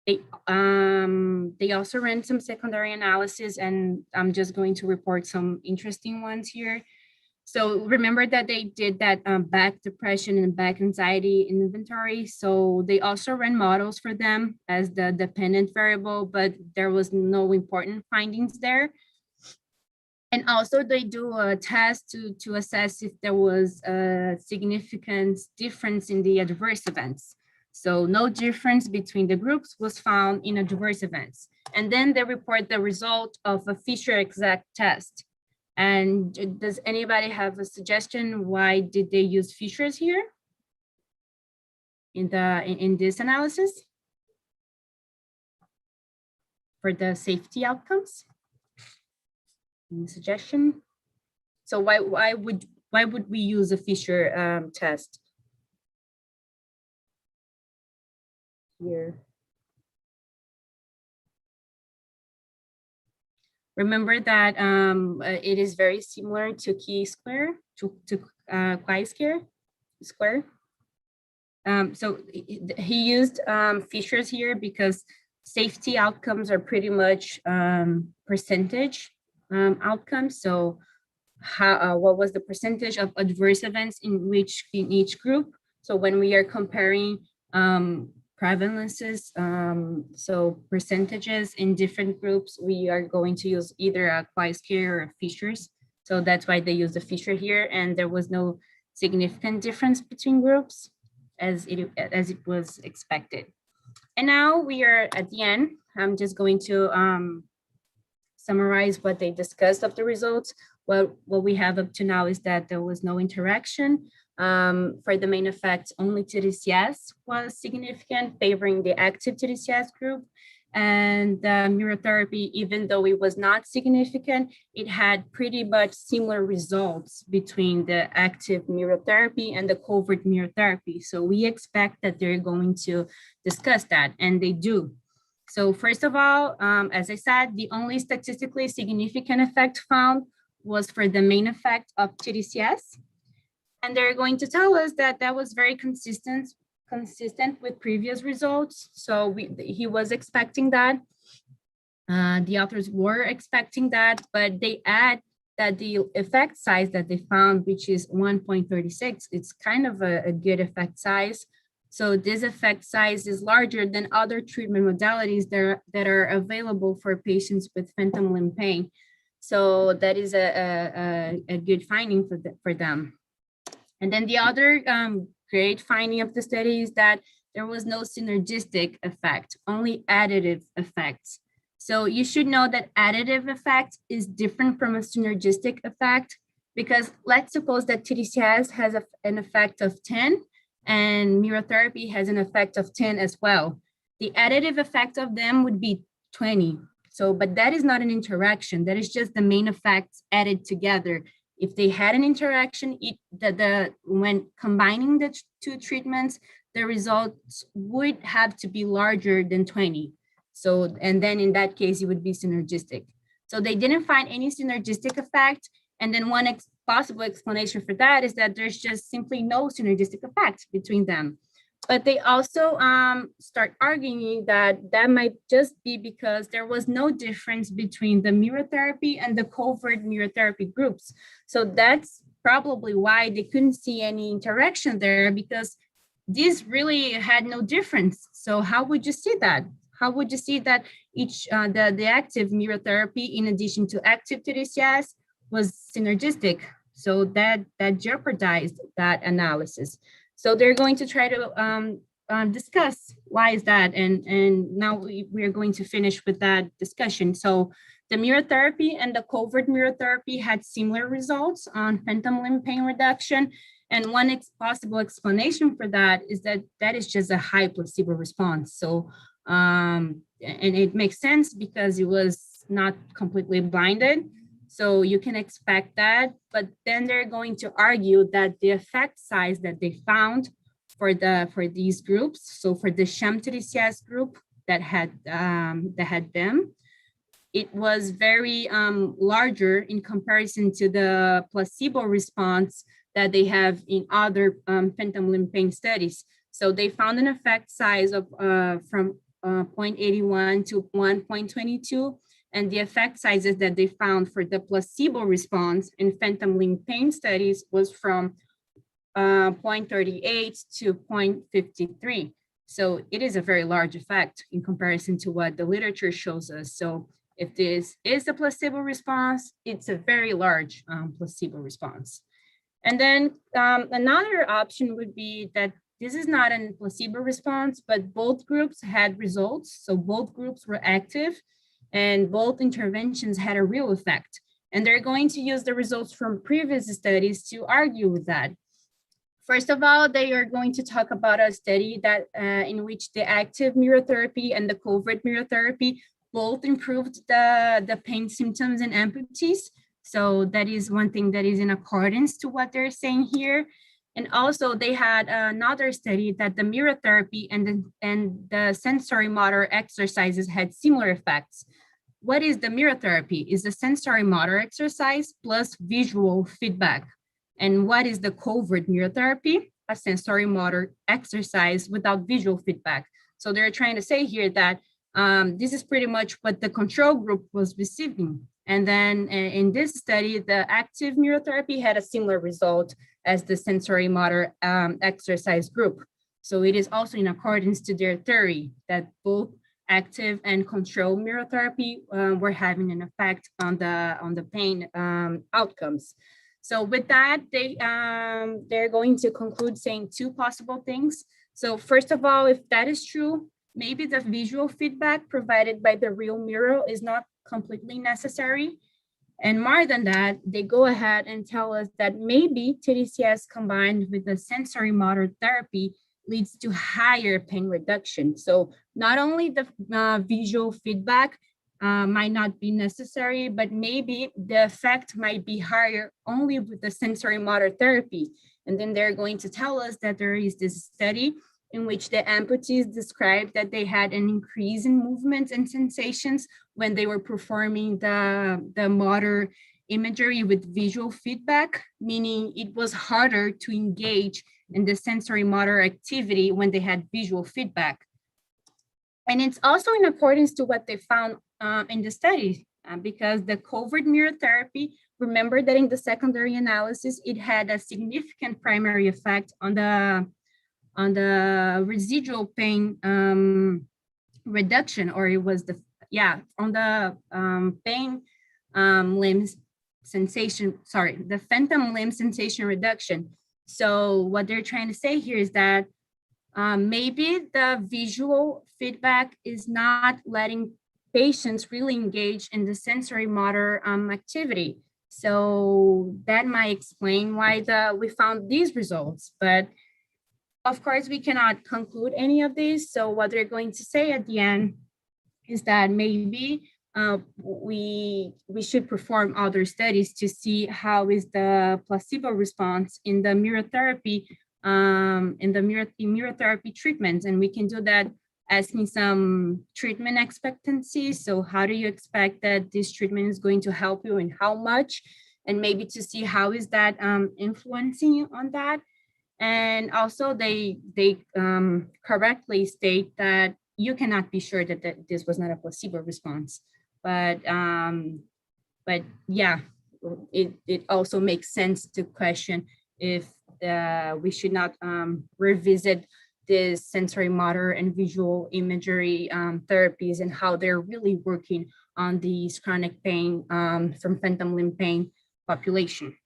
B: They also ran some secondary analysis, and I'm just going to report some interesting ones here. So remember that they did that back depression and back anxiety inventory. So they also ran models for them as the dependent variable, but there was no important findings there. And also they do a test to assess if there was a significant difference in the adverse events. So no difference between the groups was found in adverse events. And then they report the result of a Fisher exact test. And does anybody have a suggestion why did they use Fishers here in this analysis for the safety outcomes? Any suggestion? So why would we use a Fisher test here? Remember that it is very similar to chi-square, chi-square. So he used Fishers here because safety outcomes are pretty much percentage outcomes. So what was the percentage of adverse events in each group? So when we are comparing prevalences, so percentages in different groups, we are going to use either a chi-square or a Fishers. So that's why they use the Fisher here, and there was no significant difference between groups as it was expected. And now we are at the end. I'm just going to summarize what they discussed of the results. Well, what we have up to now is that there was no interaction. For the main effect, only TDCS was significant, favoring the active TDCS group. And the mirror therapy, even though it was not significant, it had pretty much similar results between the active mirror therapy and the covert mirror therapy. So we expect that they're going to discuss that, and they do. So first of all, as I said, the only statistically significant effect found was for the main effect of TDCS. And they're going to tell us that that was very consistent with previous results. So he was expecting that. The authors were expecting that, but they add that the effect size that they found, which is 1.36, it's kind of a good effect size. So this effect size is larger than other treatment modalities that are available for patients with phantom limb pain. So that is a good finding for them. And then the other great finding of the study is that there was no synergistic effect, only additive effects. So you should know that additive effect is different from a synergistic effect, Because let's suppose that TDCS has an effect of 10 and mirror therapy has an effect of 10 as well. The additive effect of them would be 20. So, but that is not an interaction. That is just the main effects added together. If they had an interaction, when combining the two treatments, the results would have to be larger than 20. So, and then in that case, it would be synergistic. So they didn't find any synergistic effect. And then one possible explanation for that is that there's just simply no synergistic effect between them. But they also start arguing that that might just be because there was no difference between the mirror therapy and the covert mirror therapy groups. So that's probably why they couldn't see any interaction there, because these really had no difference. So how would you see that? How would you see that each the active mirror therapy in addition to active TDCS was synergistic? So that jeopardized that analysis. So they're going to try to discuss why is that, and now we're going to finish with that discussion. So the mirror therapy and the covert mirror therapy had similar results on phantom limb pain reduction. And one possible explanation for that is that that is just a high placebo response. So, and it makes sense because it was not completely blinded. So you can expect that, but then they're going to argue that the effect size that they found for these groups, so for the sham TDCS group that had them, it was very larger in comparison to the placebo response that they have in other phantom limb pain studies. So they found an effect size of from 0.81 to 1.22. And the effect sizes that they found for the placebo response in phantom limb pain studies was from 0.38 to 0.53. So it is a very large effect in comparison to what the literature shows us. So if this is a placebo response, it's a very large placebo response. And then another option would be that this is not a placebo response, but both groups had results. So both groups were active and both interventions had a real effect. And they're going to use the results from previous studies to argue with that. First of all, they are going to talk about a study that in which the active mirror therapy and the covert mirror therapy both improved the pain symptoms and amputees. So that is one thing that is in accordance to what they're saying here. And also they had another study that the mirror therapy and the sensory motor exercises had similar effects. What is the mirror therapy? Is the sensory motor exercise plus visual feedback. And what is the covert mirror therapy? A sensory motor exercise without visual feedback. So they're trying to say here that this is pretty much what the control group was receiving. And then in this study, the active mirror therapy had a similar result as the sensory motor exercise group. So it is also in accordance to their theory that both active and control mirror therapy were having an effect on the pain outcomes. So with that, they're going to conclude saying two possible things. So first of all, if that is true, maybe the visual feedback provided by the real mirror is not completely necessary. And more than that, they go ahead and tell us that maybe TDCS combined with the sensory motor therapy leads to higher pain reduction. So not only the visual feedback might not be necessary, but maybe the effect might be higher only with the sensory motor therapy. And then they're going to tell us that there is this study in which the amputees described that they had an increase in movements and sensations when they were performing the motor imagery with visual feedback, meaning it was harder to engage in the sensory motor activity when they had visual feedback. And it's also in accordance to what they found in the study, because the covert mirror therapy, remember that in the secondary analysis, it had a significant primary effect on the residual pain reduction, or it was on the pain limbs sensation, the phantom limb sensation reduction. So what they're trying to say here is that maybe the visual feedback is not letting patients really engage in the sensory motor activity. So that might explain why we found these results, but of course we cannot conclude any of these. So what they're going to say at the end is that maybe we should perform other studies to see how is the placebo response in the immunotherapy immunotherapy treatments, and we can do that asking some treatment expectancy. So how do you expect that this treatment is going to help you and how much, and maybe to see how is that influencing you on that. And also they correctly state that you cannot be sure that this was not a placebo response, but yeah, it also makes sense to question if we should not revisit this sensory motor and visual imagery therapies and how they're really working on these chronic pain from phantom limb pain population.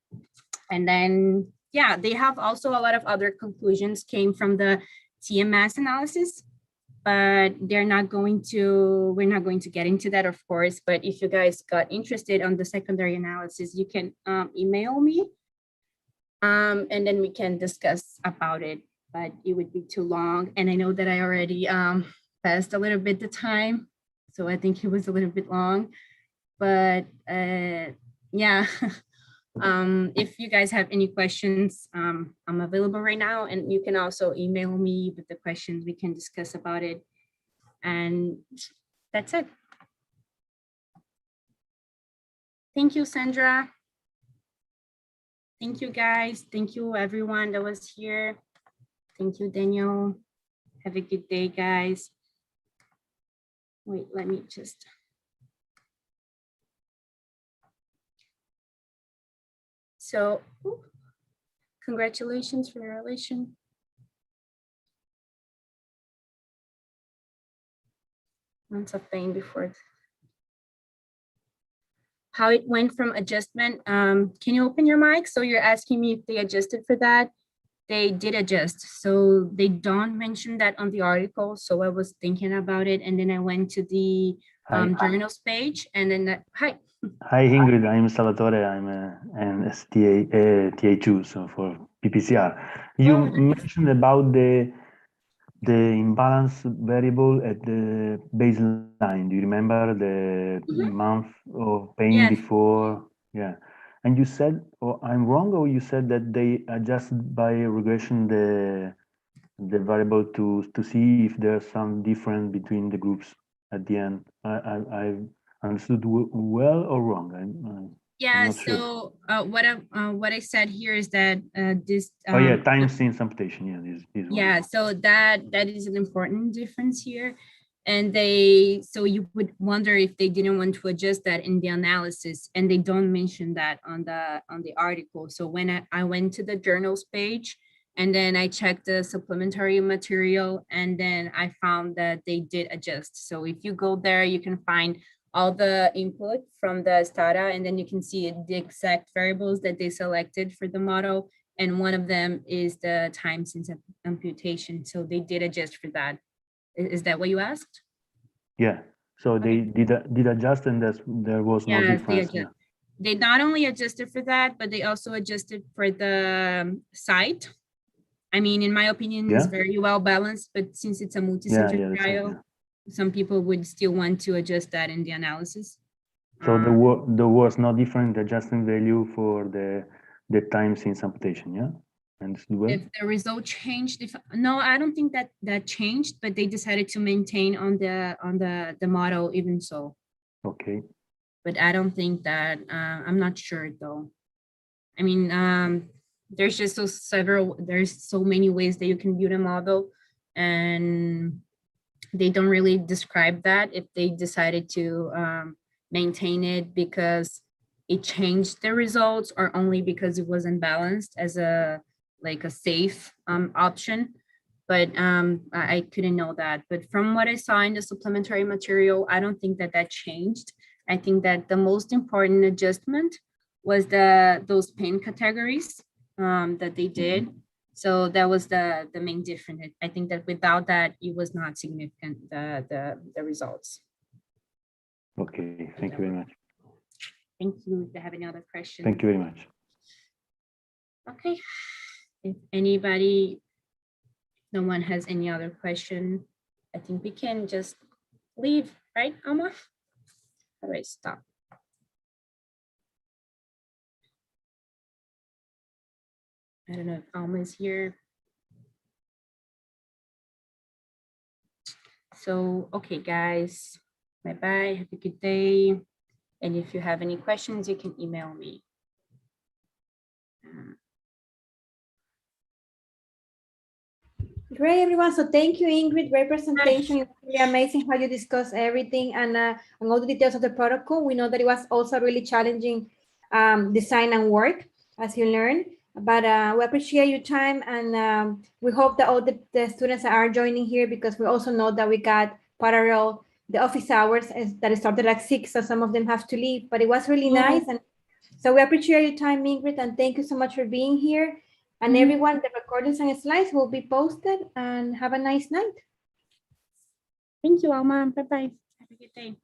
B: And then, yeah, they have also a lot of other conclusions came from the TMS analysis, but we're not going to get into that, of course. But if you guys got interested on the secondary analysis, you can email me and then we can discuss about it, but it would be too long. And I know that I already passed a little bit the time, so I think it was a little bit long, but yeah. If you guys have any questions, I'm available right now, and you can also email me with the questions. We can discuss about it, and that's it. Thank you, Sandra. Thank you, guys. Thank you, everyone that was here. Thank you, Daniel. Have a good day, guys. Wait, let me just. So, congratulations for your relation. Months of pain before. How it went from adjustment. Can you open your mic? So you're asking me if they adjusted for that. They did adjust. So they don't mention that on the article. So I was thinking about it. And then I went to the journals page and then, hi.
F: Hi Ingrid, I'm Salvatore. I'm an TA2, so for PPCR. You mentioned about the imbalance variable at the baseline. Do you remember the month of pain before? Yeah. And you said, or I'm wrong, or you said that they adjust by regression the variable to see if there's some difference between the groups at the end. I understood well or wrong?
B: Yeah,
F: I'm
B: so what I said here is that this
F: oh yeah, time since amputation. Yeah, this one.
B: Yeah, so that is an important difference here. And so you would wonder if they didn't want to adjust that in the analysis, and they don't mention that on the article. So when I went to the journals page and then I checked the supplementary material, and then I found that they did adjust. So if you go there, you can find all the input from the STATA, and then you can see the exact variables that they selected for the model. And one of them is the time since amputation. So they did adjust for that. Is that what you asked?
F: Yeah. So they did adjust, and there was no difference.
B: They not only adjusted for that, but they also adjusted for the site. I mean, in my opinion, it's very well balanced, but since it's a multi-center trial, some people would still want to adjust that in the analysis.
F: So there was no different adjustment value for the time since amputation, yeah? Well?
B: If the result changed, no, I don't think that changed, but they decided to maintain on the model even so.
F: Okay.
B: But I don't think that, I'm not sure though. I mean, there's just there's so many ways that you can build a model, and they don't really describe that if they decided to maintain it because it changed the results or only because it wasn't balanced as a safe option. But I couldn't know that. But from what I saw in the supplementary material, I don't think that changed. I think that the most important adjustment was those pain categories that they did. So that was the main difference. I think that without that, it was not significant, the results.
F: Okay, thank you very much.
B: Thank you. If you have any other questions.
F: Thank you very much.
B: Okay. If anybody, no one has any other question, I think we can just leave, right, Alma? All right, stop. I don't know if Alma is here. So, okay, guys, bye-bye. Have a good day. And if you have any questions, you can email me.
A: Great, everyone. So thank you, Ingrid. Great presentation. It's really amazing how you discuss everything and all the details of the protocol. We know that it was also really challenging design and work as you learn. But we appreciate your time, and we hope that all the students are joining here, because we also know that we got parallel the office hours that started at 6, so some of them have to leave. But it was really nice, and so we appreciate your time, Ingrid, and thank you so much for being here. And everyone, the recordings and slides will be posted, and have a nice night.
B: Thank you, Alma. Bye-bye. Have a good day.